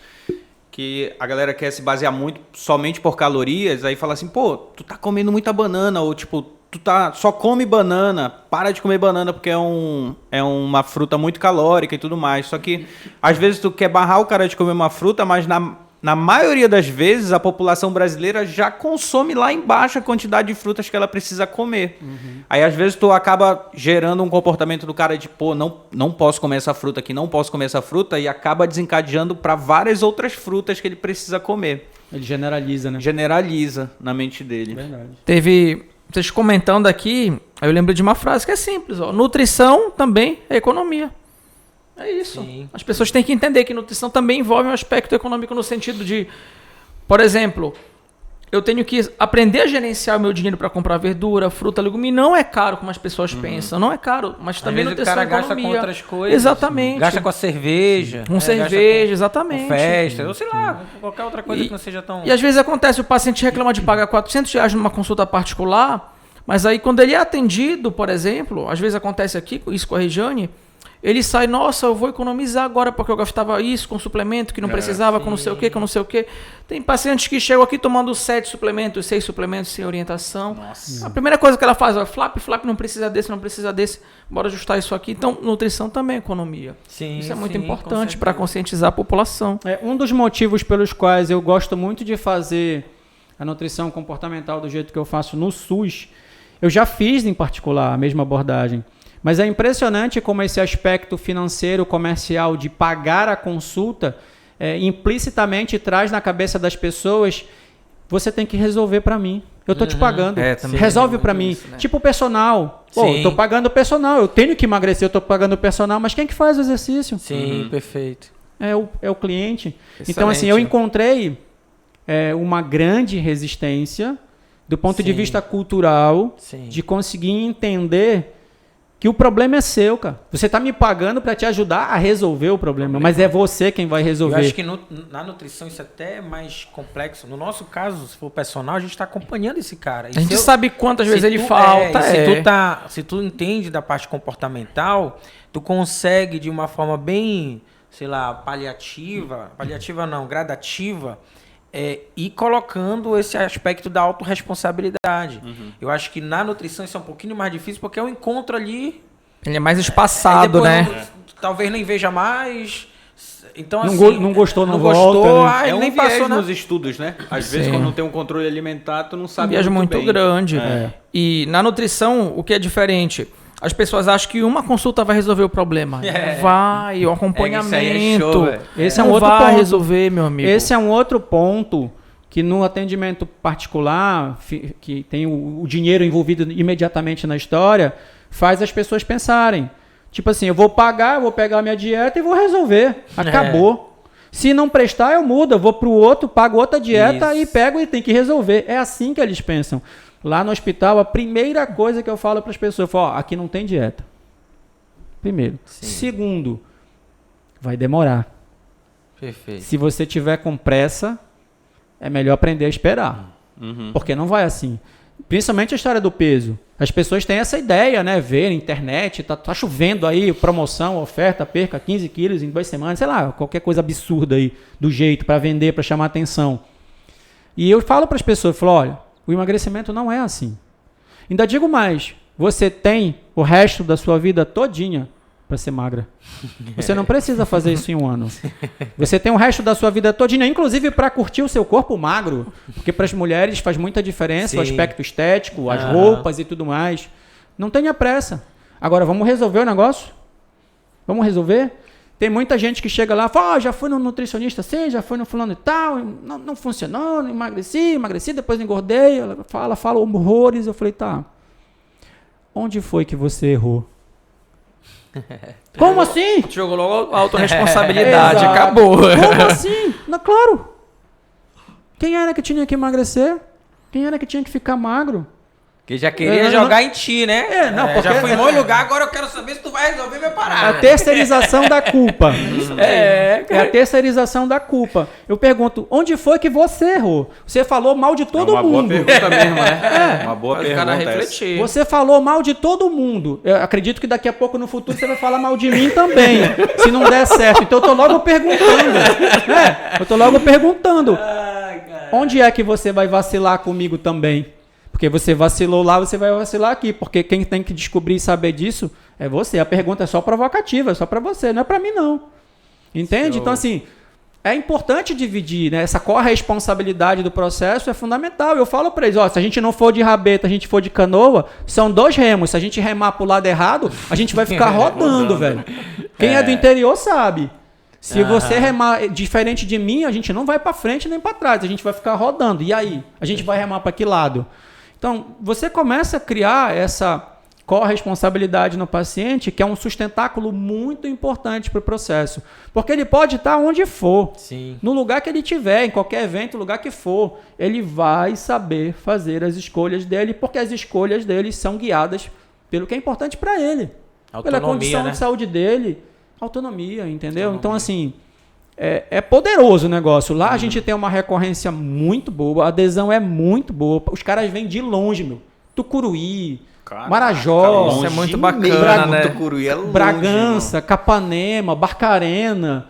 Que a galera quer se basear muito somente por calorias, aí fala assim, pô, tu tá comendo muita banana, ou tipo, só come banana, para de comer banana porque é uma fruta muito calórica e tudo mais. Só que às vezes tu quer barrar o cara de comer uma fruta, mas na maioria das vezes a população brasileira já consome lá embaixo a quantidade de frutas que ela precisa comer. Aí às vezes tu acaba gerando um comportamento do cara de, pô, não posso comer essa fruta aqui, não posso comer essa fruta, e acaba desencadeando para várias outras frutas que ele precisa comer. Ele generaliza, né? Generaliza na mente dele. Verdade. Teve, vocês comentando aqui, aí eu lembro de uma frase que é simples, ó, nutrição também é economia. É isso. Sim. As pessoas têm que entender que nutrição também envolve um aspecto econômico no sentido de, por exemplo, eu tenho que aprender a gerenciar o meu dinheiro para comprar verdura, fruta, legume. Não é caro como as pessoas pensam. Não é caro, mas também Às vezes nutrição o cara é gasta economia. com outras coisas. Exatamente. Gasta com a cerveja. Com cerveja, com exatamente. festa, ou sei lá, qualquer outra coisa que não seja tão... E às vezes acontece, o paciente reclama de pagar R$400 numa consulta particular, mas aí quando ele é atendido, por exemplo, às vezes acontece aqui, isso com a Regiane, ele sai, nossa, eu vou economizar agora porque eu gastava isso com suplemento que não precisava, com não sei o que, com não sei o que. Tem pacientes que chegam aqui tomando 7 suplementos, 6 suplementos sem orientação. Nossa. A primeira coisa que ela faz é flap, não precisa desse, não precisa desse, bora ajustar isso aqui. Então, nutrição também é economia. Sim, isso é muito sim, importante para conscientizar a população. É um dos motivos pelos quais eu gosto muito de fazer a nutrição comportamental do jeito que eu faço no SUS. Eu já fiz em particular a mesma abordagem. Mas é impressionante como esse aspecto financeiro, comercial de pagar a consulta implicitamente traz na cabeça das pessoas, você tem que resolver para mim. Eu tô te pagando. Resolve para mim. Isso, né? Tipo o personal. Pô, eu tô pagando o personal. Eu tenho que emagrecer, eu tô pagando o personal. Mas quem que faz o exercício? Sim, perfeito. É o cliente. Excelente. Então, assim, eu encontrei uma grande resistência do ponto de vista cultural de conseguir entender que o problema é seu, cara. Você tá me pagando para te ajudar a resolver o problema, mas é você quem vai resolver. Eu acho que na nutrição isso é até mais complexo. No nosso caso, se for personal, a gente está acompanhando esse cara. A gente sabe quantas vezes ele falta. Se tu entende da parte comportamental, tu consegue de uma forma bem, sei lá, paliativa não, gradativa, ir colocando esse aspecto da autorresponsabilidade. Eu acho que na nutrição isso é um pouquinho mais difícil, porque eu encontro ali... Ele é mais espaçado, né? Talvez nem veja mais... Então, não, assim, não gostou, não volta. Né? É um nem viés nos estudos, né? Às vezes, quando não tem um controle alimentar, tu não sabe viés muito bem. grande. E na nutrição, o que é diferente... As pessoas acham que uma consulta vai resolver o problema. Vai, o acompanhamento. Esse é um outro ponto. Resolver, meu amigo. Esse é um outro ponto que no atendimento particular, que tem o dinheiro envolvido imediatamente na história, faz as pessoas pensarem. Tipo assim, eu vou pegar a minha dieta e vou resolver. Acabou. Se não prestar, eu mudo. Eu vou pro outro, pago outra dieta e pego e tem que resolver. É assim que eles pensam. Lá no hospital, a primeira coisa que eu falo para as pessoas, eu falo, aqui não tem dieta. Primeiro. Segundo, vai demorar. Perfeito. Se você tiver com pressa, é melhor aprender a esperar. Porque não vai assim. Principalmente a história do peso. As pessoas têm essa ideia, né? Ver na internet, tá chovendo aí, promoção, oferta, perca 15 quilos em 2 semanas, sei lá, qualquer coisa absurda aí, do jeito, para vender, para chamar atenção. E eu falo para as pessoas, eu falo, olha, o emagrecimento não é assim. Ainda digo mais, você tem o resto da sua vida todinha para ser magra. Você não precisa fazer isso em 1 ano. Você tem o resto da sua vida todinha, inclusive para curtir o seu corpo magro, porque para as mulheres faz muita diferença o aspecto estético, as roupas e tudo mais. Não tenha pressa. Agora, vamos resolver o negócio? Vamos resolver? Tem muita gente que chega lá e fala, já fui no nutricionista, sim, já fui no fulano e tal, não funcionou, não emagreci, depois engordei. Ela fala horrores. Eu falei, tá, onde foi que você errou? Como assim? Jogou logo a autorresponsabilidade, acabou. Como assim? Não, claro. Quem era que tinha que emagrecer? Quem era que tinha que ficar magro? Que já queria jogar em ti, né? Porque já fui em um lugar, agora eu quero saber se tu vai resolver minha parada. A terceirização da culpa. É a terceirização da culpa. Eu pergunto, onde foi que você errou? Você falou mal de todo mundo. Uma boa pergunta mesmo, né? Uma boa pergunta. Refletir. Você falou mal de todo mundo. Eu acredito que daqui a pouco, no futuro, você vai falar mal de mim também, se não der certo. Então eu tô logo perguntando. Onde é que você vai vacilar comigo também? Porque você vacilou lá, você vai vacilar aqui. Porque quem tem que descobrir e saber disso é você. A pergunta é só provocativa, é só para você, não é para mim não. Entende? Então, assim, é importante dividir, né? Essa corresponsabilidade do processo é fundamental. Eu falo para eles, se a gente não for de rabeta, a gente for de canoa, são 2 remos. Se a gente remar pro lado errado, a gente vai ficar rodando, velho. Quem é do interior sabe. Se você remar diferente de mim, a gente não vai para frente nem para trás, a gente vai ficar rodando. E aí? A gente vai remar para que lado? Então, você começa a criar essa corresponsabilidade no paciente, que é um sustentáculo muito importante para o processo. Porque ele pode estar onde for, Sim. no lugar que ele estiver, em qualquer evento, lugar que for, ele vai saber fazer as escolhas dele, porque as escolhas dele são guiadas pelo que é importante para ele. Autonomia, pela condição né? de saúde dele. Autonomia, entendeu? Então, assim, é poderoso o negócio. Lá a gente tem uma recorrência muito boa, a adesão é muito boa. Os caras vêm de longe, meu. Tucuruí, Marajó, isso é muito bacana, né? Tucuruí é longe, Bragança, Capanema, Barcarena.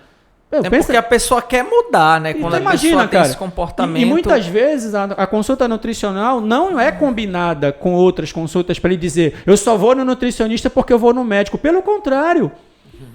Porque a pessoa quer mudar, né? Quando então, a pessoa tem esse comportamento. E muitas vezes a consulta nutricional não é combinada com outras consultas para ele dizer, eu só vou no nutricionista porque eu vou no médico. Pelo contrário,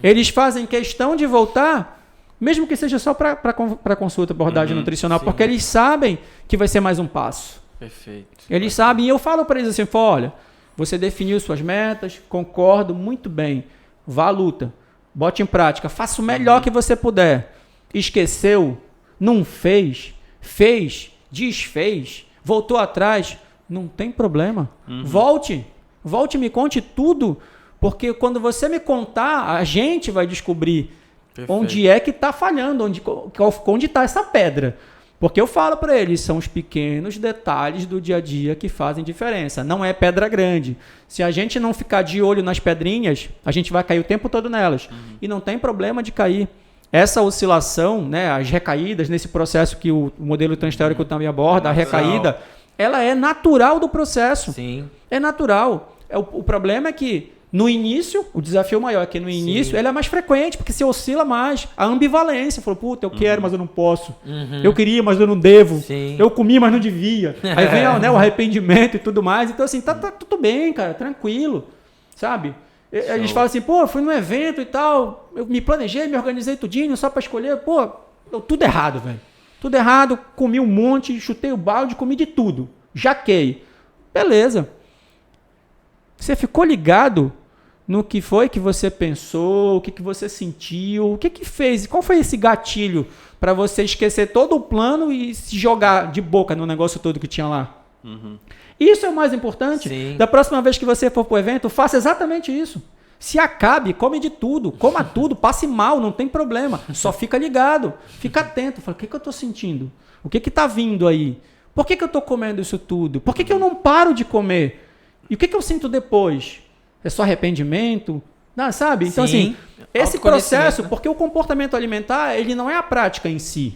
eles fazem questão de voltar, mesmo que seja só para consulta, abordagem nutricional, sim. porque eles sabem que vai ser mais um passo. Perfeito. Eles sabem, e eu falo para eles assim, olha, você definiu suas metas, concordo, muito bem, vá à luta, bote em prática, faça o melhor que você puder. Esqueceu, não fez, desfez, voltou atrás, não tem problema. Volte e me conte tudo, porque quando você me contar, a gente vai descobrir onde é que está falhando, onde está essa pedra. Porque eu falo para eles, são os pequenos detalhes do dia a dia que fazem diferença. Não é pedra grande. Se a gente não ficar de olho nas pedrinhas, a gente vai cair o tempo todo nelas. E não tem problema de cair. Essa oscilação, né, as recaídas, nesse processo que o modelo transteórico também aborda, a recaída, ela é natural do processo. Sim. É natural. O problema é que no início, o desafio maior é que no início, ele é mais frequente, porque se oscila mais. A ambivalência, falou, puta, eu quero, mas eu não posso. Eu queria, mas eu não devo. Sim. Eu comi, mas não devia. Aí vem o arrependimento e tudo mais. Então, assim, tá tudo bem, cara, tranquilo, sabe? A gente fala assim, pô, fui num evento e tal, eu me planejei, me organizei tudinho só pra escolher, pô, tudo errado, velho. Tudo errado, comi um monte, chutei o balde, comi de tudo. Jaquei. Beleza. Você ficou ligado no que foi que você pensou, o que você sentiu, o que fez, qual foi esse gatilho para você esquecer todo o plano e se jogar de boca no negócio todo que tinha lá? Isso é o mais importante. Sim. Da próxima vez que você for pro evento, faça exatamente isso. Se acabe, come de tudo, coma tudo, passe mal, não tem problema. Só fica ligado, fica atento. Fala, o que eu estou sentindo? O que está vindo aí? Por que eu estou comendo isso tudo? Por que eu não paro de comer? E o que eu sinto depois? É só arrependimento? Não, sabe? Então, Sim. assim, esse processo, porque o comportamento alimentar, ele não é a prática em si.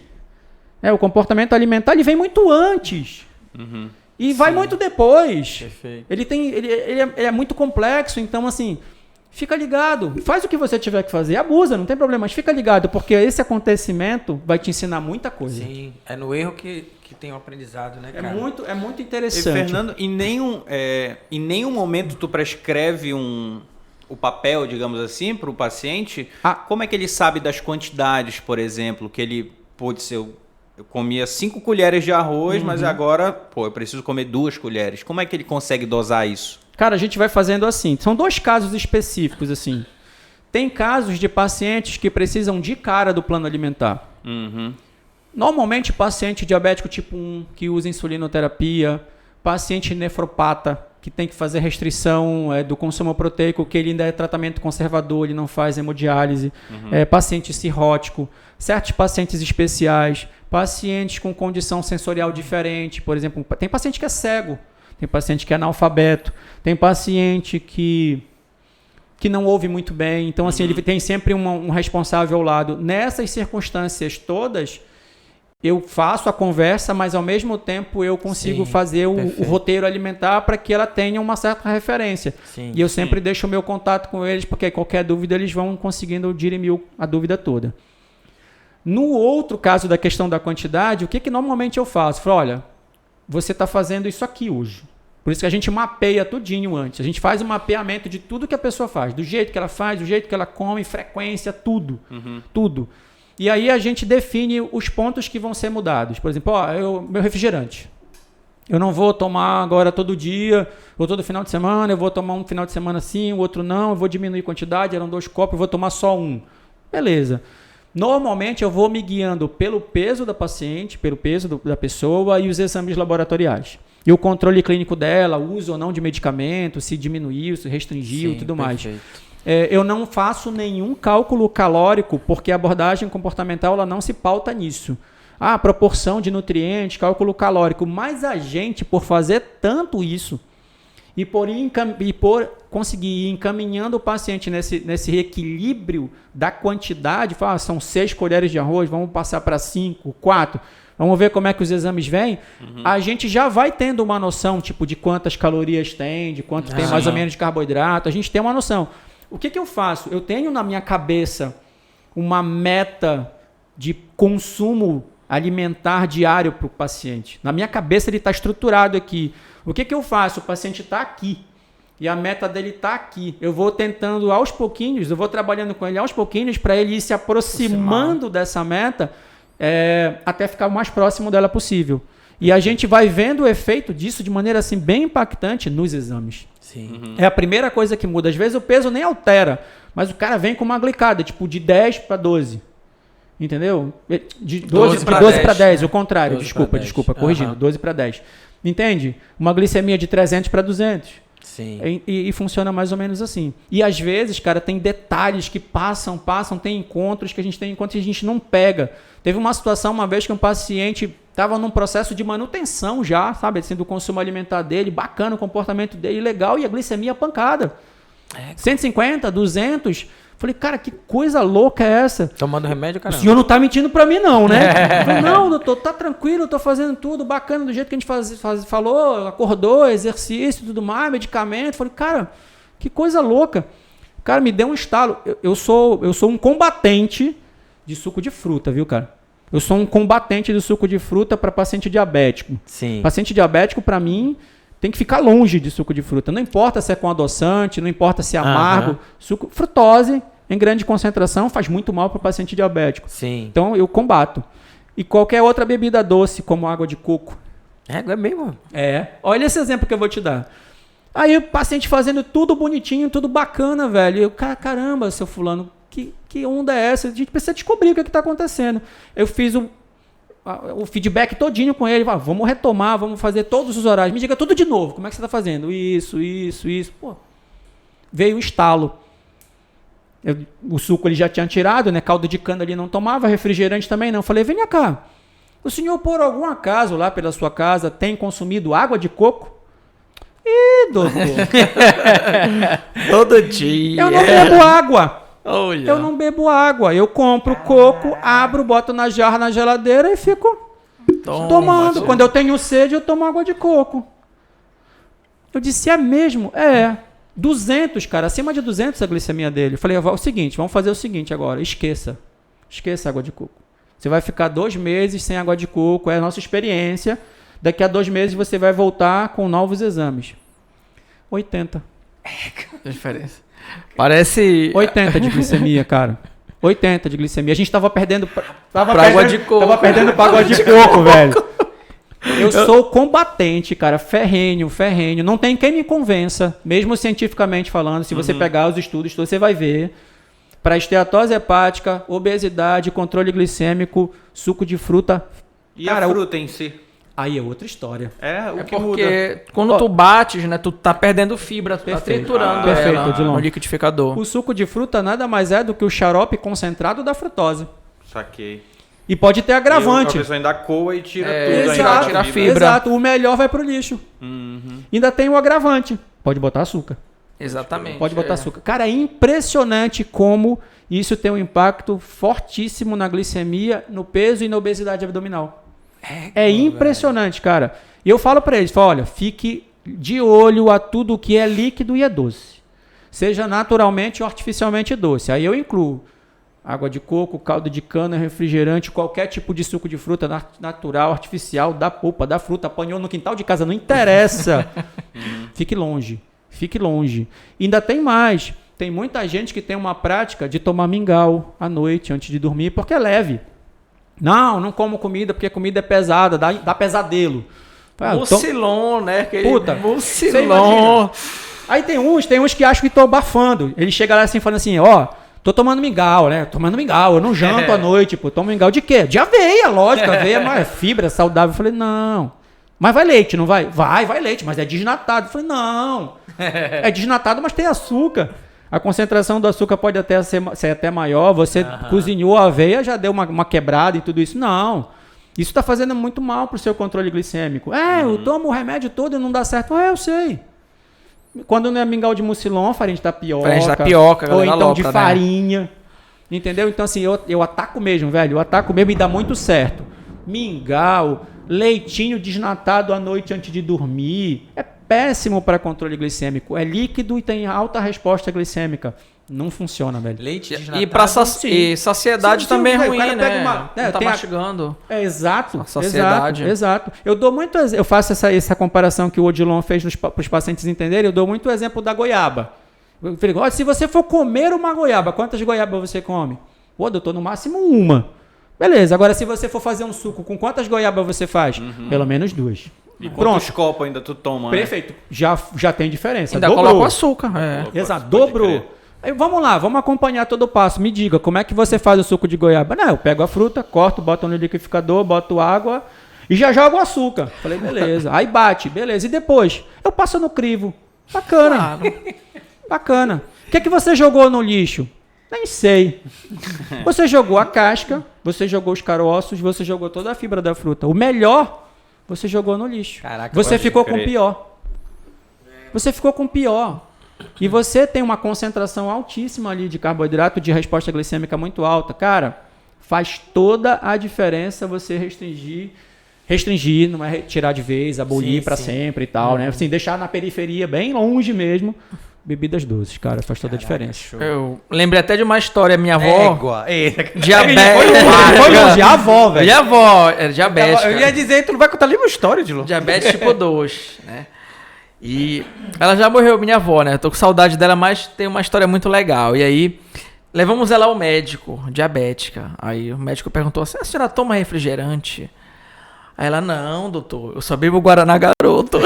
O comportamento alimentar, ele vem muito antes. E vai muito depois. Perfeito. Ele é muito complexo, então, assim, fica ligado. Faz o que você tiver que fazer. Abusa, não tem problema, mas fica ligado, porque esse acontecimento vai te ensinar muita coisa. Sim, é no erro que tem um aprendizado, né, cara? É muito E, interessante. Fernando, em nenhum momento tu prescreve o papel, digamos assim, para o paciente? Como é que ele sabe das quantidades, por exemplo, que ele pode ser... Eu comia 5 colheres de arroz, mas agora, eu preciso comer 2 colheres. Como é que ele consegue dosar isso? Cara, a gente vai fazendo assim. São 2 casos específicos, assim. Tem casos de pacientes que precisam de cara do plano alimentar. Normalmente, paciente diabético tipo 1, que usa insulinoterapia, paciente nefropata, que tem que fazer restrição do consumo proteico, que ele ainda é tratamento conservador, ele não faz hemodiálise, paciente cirrótico, certos pacientes especiais, pacientes com condição sensorial diferente, por exemplo, tem paciente que é cego, tem paciente que é analfabeto, tem paciente que não ouve muito bem. Então, assim, ele tem sempre um responsável ao lado. Nessas circunstâncias todas, eu faço a conversa, mas ao mesmo tempo eu consigo fazer o roteiro alimentar para que ela tenha uma certa referência. Sim, e eu sempre deixo o meu contato com eles, porque qualquer dúvida eles vão conseguindo dirimir a dúvida toda. No outro caso da questão da quantidade, o que normalmente eu faço? Falo, olha, você está fazendo isso aqui hoje. Por isso que a gente mapeia tudinho antes. A gente faz um mapeamento de tudo que a pessoa faz, do jeito que ela faz, do jeito que ela come, frequência, tudo. Tudo. E aí a gente define os pontos que vão ser mudados. Por exemplo, meu refrigerante. Eu não vou tomar agora todo dia, ou todo final de semana, eu vou tomar um final de semana sim, o outro não, eu vou diminuir a quantidade, eram 2 copos, eu vou tomar só 1. Beleza. Normalmente eu vou me guiando pelo peso da paciente, pelo peso da pessoa e os exames laboratoriais. E o controle clínico dela, uso ou não de medicamento, se diminuiu, se restringiu e tudo mais. Eu não faço nenhum cálculo calórico, porque a abordagem comportamental ela não se pauta nisso. Proporção de nutrientes, cálculo calórico. Mas a gente, por fazer tanto isso, e por conseguir ir encaminhando o paciente nesse equilíbrio da quantidade, são 6 colheres de arroz, vamos passar para 5, 4, vamos ver como é que os exames vêm, a gente já vai tendo uma noção tipo, de quantas calorias tem, de quanto tem mais ou menos de carboidrato, a gente tem uma noção. O que eu faço? Eu tenho na minha cabeça uma meta de consumo alimentar diário para o paciente. Na minha cabeça ele está estruturado aqui. O que eu faço? O paciente está aqui e a meta dele está aqui. Eu vou tentando aos pouquinhos, eu vou trabalhando com ele aos pouquinhos para ele ir se aproximando dessa meta até ficar o mais próximo dela possível. E a gente vai vendo o efeito disso de maneira assim, bem impactante nos exames. Sim. É a primeira coisa que muda. Às vezes o peso nem altera, mas o cara vem com uma glicada, tipo de 10 para 12. Entendeu? De 12 para 10, o contrário. Desculpa, corrigindo. 12 para 10. Entende? Uma glicemia de 300 para 200. Sim. E funciona mais ou menos assim. E às vezes, cara, tem detalhes que passam, tem encontros que a gente tem encontros que a gente não pega. Teve uma situação uma vez que um paciente estava num processo de manutenção já, sabe, assim, do consumo alimentar dele, bacana o comportamento dele, legal, e a glicemia pancada. 150, 200. Falei, cara, que coisa louca é essa? Tomando remédio, caramba. O senhor não tá mentindo pra mim não, né? Falei, não, doutor, tá tranquilo, eu tô fazendo tudo bacana, do jeito que a gente falou, acordou, exercício e tudo mais, medicamento. Falei, cara, que coisa louca. Cara, me deu um estalo. Eu sou um combatente de suco de fruta, viu, cara? Eu sou um combatente de suco de fruta para paciente diabético. Sim. Paciente diabético, para mim, tem que ficar longe de suco de fruta. Não importa se é com adoçante, não importa se é amargo. Frutose em grande concentração faz muito mal para o paciente diabético. Sim. Então, eu combato. E qualquer outra bebida doce, como água de coco. É mesmo? Olha esse exemplo que eu vou te dar. Aí o paciente fazendo tudo bonitinho, tudo bacana, velho. Eu, caramba, seu fulano, que onda é essa? A gente precisa descobrir o que está acontecendo. Eu fiz o feedback todinho com ele. Vamos retomar, vamos fazer todos os horários. Me diga tudo de novo. Como é que você está fazendo? Isso. Pô, veio o estalo. O suco ele já tinha tirado, né? Caldo de cana ele não tomava, refrigerante também não. Falei, venha cá. O senhor, por algum acaso, lá pela sua casa, tem consumido água de coco? Ih, doutor. Todo dia. Eu não bebo água. Olha. Eu não bebo água. Eu compro coco, abro, boto na jarra na geladeira e fico tomando. Quando eu tenho sede, eu tomo água de coco. Eu disse, é mesmo? 200, cara. Acima de 200 a glicemia dele. Eu falei, vamos fazer o seguinte agora. Esqueça a água de coco. Você vai ficar 2 meses sem água de coco. É a nossa experiência. Daqui a 2 meses você vai voltar com novos exames. 80. A diferença. Parece 80 de glicemia, cara. 80 de glicemia. A gente tava perdendo água de coco. Tava perdendo pra água de coco, velho. Eu sou combatente, cara, ferrenho. Não tem quem me convença, mesmo cientificamente falando. Se você pegar os estudos, você vai ver. Para esteatose hepática, obesidade, controle glicêmico, suco de fruta. E cara, a fruta em si? Aí é outra história. O que porque muda? quando tu bates, né, tu tá perdendo fibra, tu tá triturando ela no liquidificador. O suco de fruta nada mais é do que o xarope concentrado da frutose. Saquei. E pode ter agravante. A pessoa ainda coa e tira tudo. Exato, tira a fibra. Exato, o melhor vai pro lixo. Ainda tem o agravante. Pode botar açúcar. Exatamente. Pode botar açúcar. Cara, é impressionante como isso tem um impacto fortíssimo na glicemia, no peso e na obesidade abdominal. É impressionante, cara. E eu falo para eles, olha, fique de olho a tudo que é líquido e é doce. Seja naturalmente ou artificialmente doce. Aí eu incluo água de coco, caldo de cana, refrigerante, qualquer tipo de suco de fruta natural, artificial, da polpa, da fruta, apanhou no quintal de casa, não interessa. Fique longe. Fique longe. E ainda tem mais. Tem muita gente que tem uma prática de tomar mingau à noite, antes de dormir, porque é leve. Não como comida, porque comida é pesada, dá pesadelo. Mucilon, né? Puta, Mucilon. Aí tem uns que acham que tô abafando. Ele chega lá assim, falando assim, tô tomando mingau, né? Tomando mingau, eu não janto à noite, pô. Tomo mingau de quê? De aveia, lógico. Aveia é fibra saudável. Eu falei, não. Mas vai leite, não vai? Vai leite, mas é desnatado. Eu falei, não. É desnatado, mas tem açúcar. A concentração do açúcar pode até ser até maior. Você cozinhou a aveia, já deu uma quebrada e tudo isso. Não. Isso está fazendo muito mal para o seu controle glicêmico. Eu tomo o remédio todo e não dá certo. Eu sei. Quando não é mingau de mucilon, farinha de tapioca. Farinha de tapioca, ou então lopra, de farinha. Né? Entendeu? Então, assim, eu ataco mesmo, velho. Eu ataco mesmo e dá muito certo. Mingau, leitinho desnatado à noite antes de dormir. É péssimo para controle glicêmico. É líquido e tem alta resposta glicêmica. Não funciona, velho. Leite desnatado. E para saciedade também é ruim, né? Tá tem mastigando. Exato. A saciedade. Exato. Eu faço essa comparação que o Odilon fez para os pacientes entenderem. Eu dou muito exemplo da goiaba. Eu falei, olha, se você for comer uma goiaba, quantas goiabas você come? Pô, doutor, no máximo uma. Beleza, agora se você for fazer um suco, com quantas goiabas você faz? Pelo menos 2. E quantos copos ainda tu toma? Perfeito. Né? Já tem diferença. Ainda coloca açúcar. Exato, dobrou. Aí, vamos lá, vamos acompanhar todo o passo. Me diga, como é que você faz o suco de goiaba? Não, eu pego a fruta, corto, boto no liquidificador, boto água e já jogo açúcar. Falei, beleza. Aí bate, beleza. E depois? Eu passo no crivo. Bacana. Claro. Bacana. O que você jogou no lixo? Nem sei. Você jogou a casca, você jogou os caroços, você jogou toda a fibra da fruta. O melhor, você jogou no lixo. Caraca, você ficou com o pior. Você ficou com o pior. E você tem uma concentração altíssima ali de carboidrato, de resposta glicêmica muito alta. Cara, faz toda a diferença você restringir, não é tirar de vez, abolir para sempre e tal, né? Assim, deixar na periferia, bem longe mesmo, bebidas doces, cara, faz toda a diferença. Show. Eu lembrei até de uma história, minha avó, diabetes. Foi longe, a avó, velho. Minha avó era diabética. Eu ia dizer, tu não vai contar nenhuma história de louco. Diabetes tipo 2, né? E ela já morreu, minha avó, né? Eu tô com saudade dela, mas tem uma história muito legal. E aí, levamos ela ao médico, diabética. Aí o médico perguntou assim, a senhora toma refrigerante? Aí ela, não, doutor, eu só bebo Guaraná Garoto.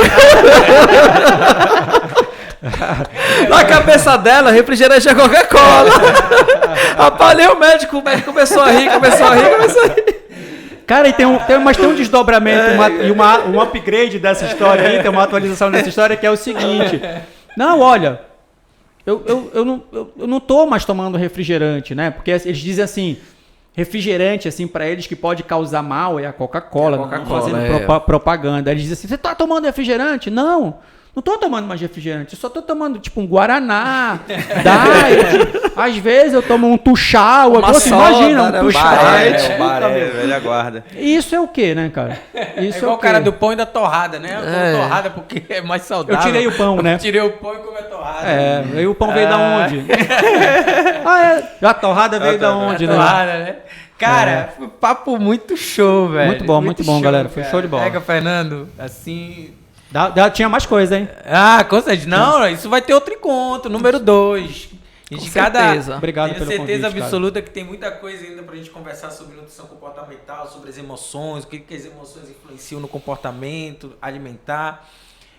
Na cabeça dela, refrigerante é Coca-Cola. Apalhei o médico começou a rir. Cara, e tem um desdobramento e um upgrade dessa história aí, tem uma atualização dessa história que é o seguinte. Não, olha, eu não tô mais tomando refrigerante, né? Porque eles dizem assim, refrigerante, assim, para eles que pode causar mal é a Coca-Cola, fazendo propaganda. Eles dizem assim, você tá tomando refrigerante? Não tô tomando mais refrigerante, eu só tô tomando tipo um Guaraná, Diet, às vezes eu tomo um Tuxal, imagina, um Tuxal. Velha guarda. Isso é o que, né, cara? Isso é igual o cara do pão e da torrada, né? Eu como torrada porque é mais saudável. Eu tirei o pão, né? Tirei o pão e comi a torrada. Aí o pão veio da onde? A torrada veio da onde, né? Torrada, né? Cara, foi um papo muito show, velho. Muito bom, galera. Foi show de bola. Pega, Fernando, assim... Tinha mais coisa, hein? Com certeza. Não, isso vai ter outro encontro, número 2. Com certeza. Obrigado pelo convite, certeza absoluta que tem muita coisa ainda pra gente conversar sobre nutrição comportamental, sobre as emoções, o que as emoções influenciam no comportamento alimentar.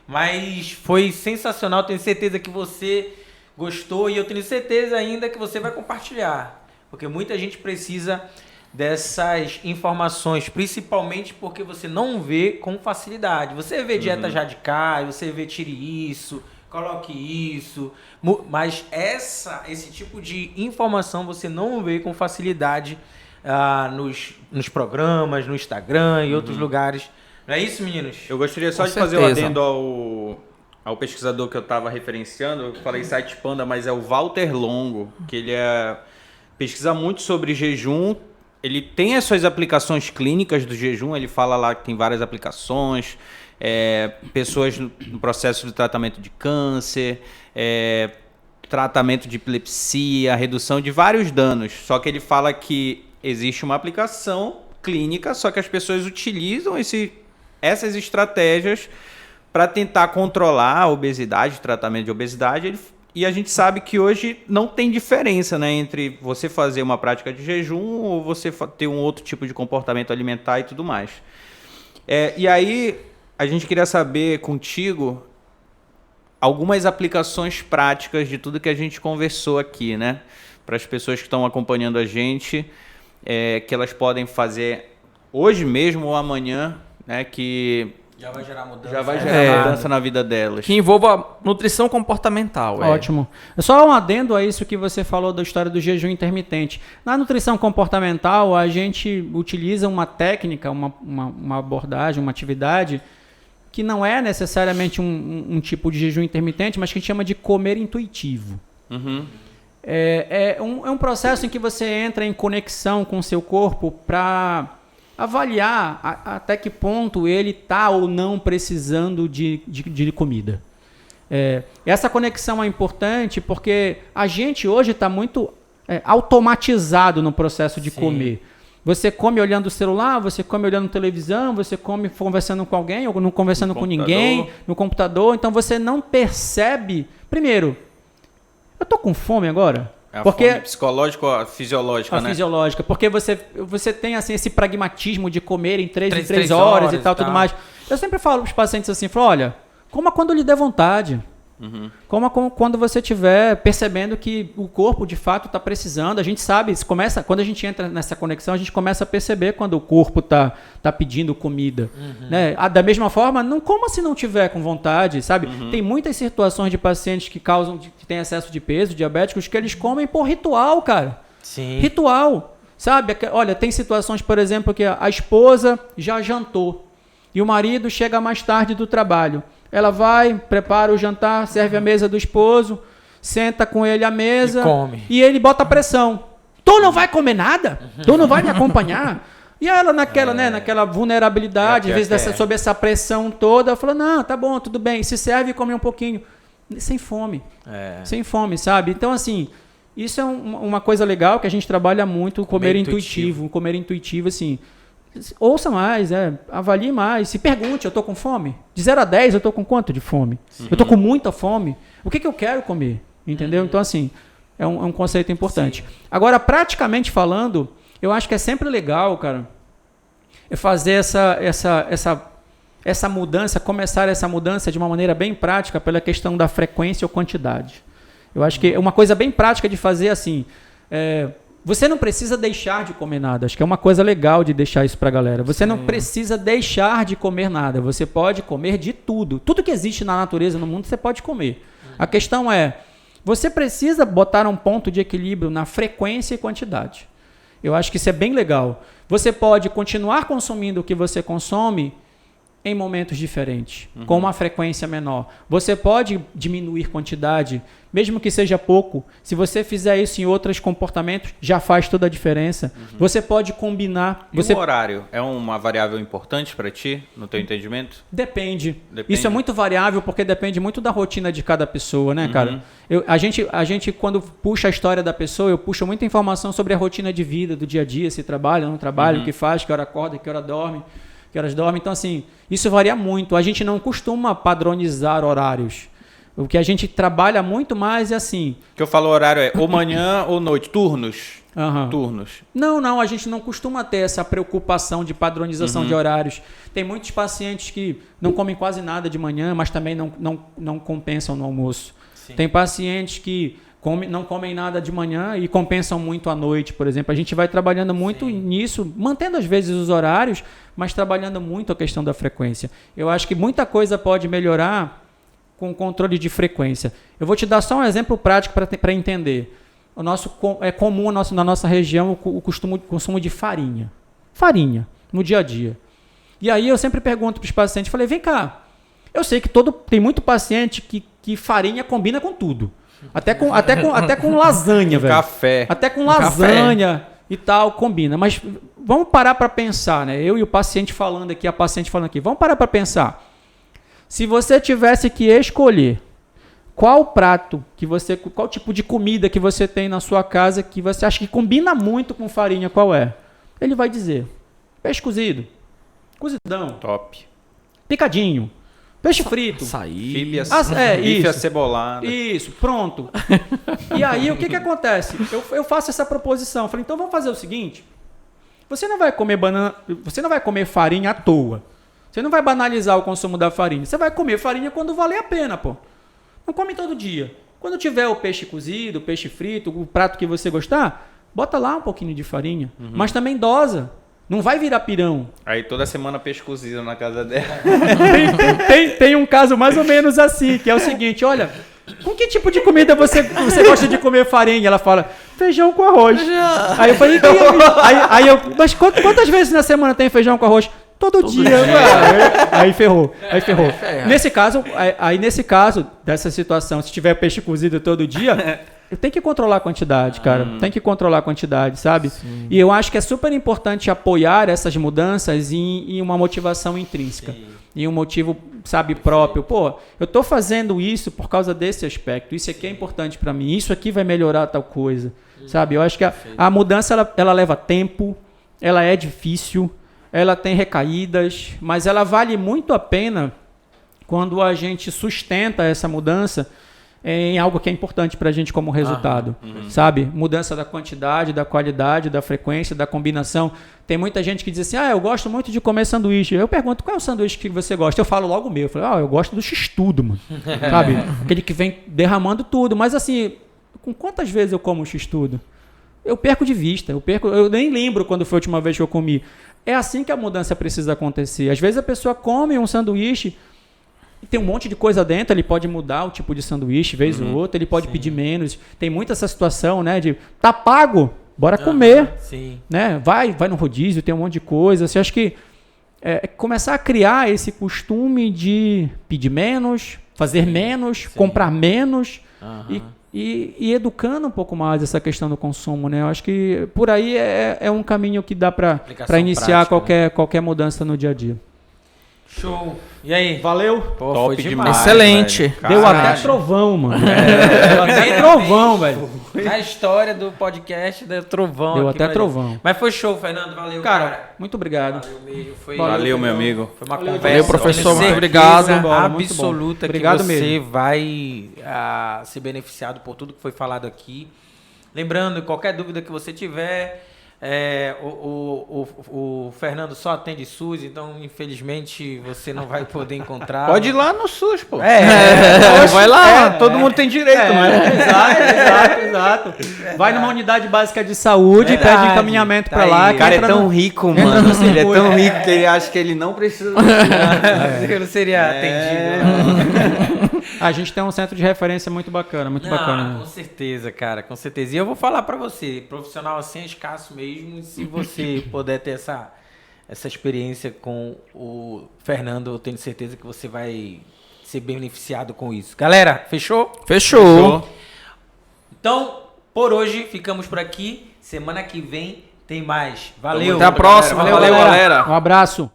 Mas foi sensacional, tenho certeza que você gostou e eu tenho certeza ainda que você vai compartilhar. Porque muita gente precisa dessas informações, principalmente porque você não vê com facilidade. Você vê dieta radical, você vê tire isso, coloque isso, mas esse tipo de informação você não vê com facilidade nos programas, no Instagram e outros lugares. Não é isso, meninos? Eu gostaria só de fazer um adendo ao pesquisador que eu estava referenciando, eu falei site Panda, mas é o Walter Longo, que ele pesquisa muito sobre jejum. Ele tem as suas aplicações clínicas do jejum, ele fala lá que tem várias aplicações, pessoas no processo de tratamento de câncer, tratamento de epilepsia, redução de vários danos. Só que ele fala que existe uma aplicação clínica, só que as pessoas utilizam essas estratégias para tentar controlar a obesidade, tratamento de obesidade. E a gente sabe que hoje não tem diferença, né, entre você fazer uma prática de jejum ou você ter um outro tipo de comportamento alimentar e tudo mais. E aí, a gente queria saber contigo algumas aplicações práticas de tudo que a gente conversou aqui, né? Para as pessoas que estão acompanhando a gente, que elas podem fazer hoje mesmo ou amanhã, né? Que já vai gerar mudança. Já vai gerar mudança na vida delas. Que envolva nutrição comportamental. Ótimo. Só um adendo a isso que você falou da história do jejum intermitente. Na nutrição comportamental, a gente utiliza uma técnica, uma abordagem, uma atividade que não é necessariamente um tipo de jejum intermitente, mas que a gente chama de comer intuitivo. Uhum. É um processo em que você entra em conexão com o seu corpo para avaliar até que ponto ele está ou não precisando de comida. Essa conexão é importante porque a gente hoje está muito automatizado no processo de comer. Você come olhando o celular, você come olhando televisão, você come conversando com alguém ou não conversando com ninguém, no computador. Então você não percebe... Primeiro, eu estou com fome agora? Porque fome psicológica ou fisiológica, né? Fisiológica, porque você tem assim, esse pragmatismo de comer em 3 horas e tal, tudo mais. Eu sempre falo para os pacientes assim, olha, coma quando lhe der vontade. Uhum. Coma quando você estiver percebendo que o corpo de fato está precisando. A gente sabe, quando a gente entra nessa conexão, a gente começa a perceber quando o corpo está pedindo comida. Uhum. Né? Da mesma forma, não coma se não tiver com vontade, sabe? Uhum. Tem muitas situações de pacientes que têm excesso de peso, diabéticos, que eles comem por ritual, cara. Sim. Ritual, sabe? Olha, tem situações, por exemplo, que a esposa já jantou e o marido chega mais tarde do trabalho. Ela vai, prepara o jantar, serve a mesa do esposo, senta com ele à mesa e ele bota pressão. Tu não vai comer nada? Tu não vai me acompanhar? E ela naquela vulnerabilidade, às vezes sob essa pressão toda, falou, não, tá bom, tudo bem, se serve e come um pouquinho. Sem fome. Sem fome, sabe? Então, assim, isso é uma coisa legal que a gente trabalha muito, comer intuitivo. Comer intuitivo, assim... Ouça mais, avalie mais, se pergunte, eu estou com fome? De 0 a 10, eu estou com quanto de fome? Sim. Eu estou com muita fome? O que eu quero comer? Entendeu? Então, assim, é um conceito importante. Sim. Agora, praticamente falando, eu acho que é sempre legal, cara, fazer essa mudança, começar essa mudança de uma maneira bem prática pela questão da frequência ou quantidade. Eu acho que é uma coisa bem prática de fazer assim... Você não precisa deixar de comer nada. Acho que é uma coisa legal de deixar isso pra galera. Você não precisa deixar de comer nada. Você pode comer de tudo. Tudo que existe na natureza, no mundo, você pode comer. A questão é, você precisa botar um ponto de equilíbrio na frequência e quantidade. Eu acho que isso é bem legal. Você pode continuar consumindo o que você consome em momentos diferentes, com uma frequência menor. Você pode diminuir quantidade, mesmo que seja pouco. Se você fizer isso em outros comportamentos, já faz toda a diferença. Você pode combinar... E o horário é uma variável importante para ti, no teu entendimento? Depende. Isso é muito variável, porque depende muito da rotina de cada pessoa, né, cara? A gente, quando puxa a história da pessoa, eu puxo muita informação sobre a rotina de vida, do dia a dia, se trabalha, não trabalha, o que faz, que hora acorda, que hora dorme. Que elas dormem. Então, assim, isso varia muito. A gente não costuma padronizar horários. O que a gente trabalha muito mais é assim... O que eu falo horário é ou manhã ou noite, turnos. Turnos. Não, a gente não costuma ter essa preocupação de padronização de horários. Tem muitos pacientes que não comem quase nada de manhã, mas também não compensam no almoço. Sim. Tem pacientes que não comem nada de manhã e compensam muito à noite, por exemplo. A gente vai trabalhando muito nisso, mantendo às vezes os horários, mas trabalhando muito a questão da frequência. Eu acho que muita coisa pode melhorar com o controle de frequência. Eu vou te dar só um exemplo prático para entender. É comum na nossa região o consumo de farinha. Farinha, no dia a dia. E aí eu sempre pergunto para os pacientes, falei, vem cá, Eu sei que tem muito paciente que farinha combina com tudo. Até com lasanha, velho. Café. Até com lasanha e tal, combina. Mas vamos parar para pensar, né? Eu e o paciente falando aqui, a paciente falando aqui. Vamos parar para pensar. Se você tivesse que escolher qual prato qual tipo de comida que você tem na sua casa que você acha que combina muito com farinha, qual é? Ele vai dizer: peixe cozido, cozidão, Top. picadinho, peixe frito, Açaí. Bife isso. acebolado. Isso, pronto. E aí, o que acontece? Eu faço essa proposição. Eu falei, então vamos fazer o seguinte. Você não vai comer banana, você não vai comer farinha à toa. Você não vai banalizar o consumo da farinha. Você vai comer farinha quando valer a pena, pô. Não come todo dia. Quando tiver o peixe cozido, o peixe frito, o prato que você gostar, bota lá um pouquinho de farinha. Mas também dosa. Não vai virar pirão. Aí toda semana peixe cozido na casa dela. Tem um caso mais ou menos assim, que é o seguinte, olha, com que tipo de comida você gosta de comer farinha? Ela fala, feijão com arroz. Aí eu falei, mas quantas vezes na semana tem feijão com arroz? Todo dia. Aí ferrou. Nesse caso, dessa situação, se tiver peixe cozido todo dia, tem que controlar a quantidade, cara. Tem que controlar a quantidade, sabe? Sim. E eu acho que é super importante apoiar essas mudanças em uma motivação intrínseca. Sim. Em um motivo, sabe, próprio. Pô, eu tô fazendo isso por causa desse aspecto. Isso aqui é importante para mim. Isso aqui vai melhorar tal coisa. Sabe? Eu acho que a mudança, ela leva tempo. Ela é difícil. Ela tem recaídas. Mas ela vale muito a pena quando a gente sustenta essa mudança em algo que é importante para a gente como resultado, sabe? Mudança da quantidade, da qualidade, da frequência, da combinação. Tem muita gente que diz assim, eu gosto muito de comer sanduíche. Eu pergunto, qual é o sanduíche que você gosta? Eu falo logo o meu. Eu falo, eu gosto do x-tudo, mano. Sabe? Aquele que vem derramando tudo. Mas assim, com quantas vezes eu como o x-tudo? Eu perco de vista. Eu nem lembro quando foi a última vez que eu comi. É assim que a mudança precisa acontecer. Às vezes a pessoa come um sanduíche, tem um monte de coisa dentro, ele pode mudar o tipo de sanduíche, vez ou outra, ele pode pedir menos. Tem muito essa situação, né, de tá pago, bora comer, né? Vai no rodízio, tem um monte de coisa. Você acha que começar a criar esse costume de pedir menos, fazer menos, comprar menos e educando um pouco mais essa questão do consumo, né? Eu acho que por aí é um caminho que dá para iniciar prática, qualquer mudança no dia a dia. Show. E aí? Valeu? Pô, top foi demais. Excelente. Deu até trovão, mano. Deu até trovão, velho. Na história do podcast, deu trovão. Deu aqui até trovão. Mas foi show, Fernando. Valeu, cara. Muito obrigado. Valeu mesmo. Valeu, meu amigo. Foi uma conversa. Valeu, professor. Muito obrigado. obrigado. Absoluta obrigado que você mesmo. vai ser beneficiado por tudo que foi falado aqui. Lembrando, qualquer dúvida que você tiver... o Fernando só atende SUS, então infelizmente você não vai poder encontrar. Pode ir lá no SUS, pô. Vai lá. Todo mundo tem direito, não é? Exato. Vai numa unidade básica de saúde e pede encaminhamento pra lá. O cara é tão rico, mano. Ele é tão rico que ele acha que ele não precisa. Eu não seria atendido. A gente tem um centro de referência muito bacana, bacana. Com certeza, cara, com certeza. E eu vou falar pra você, profissional assim é escasso mesmo, e se você puder ter essa experiência com o Fernando, eu tenho certeza que você vai ser beneficiado com isso. Galera, fechou? Fechou. Então, por hoje, ficamos por aqui. Semana que vem tem mais. Valeu. Até a próxima. Valeu, galera. Um abraço.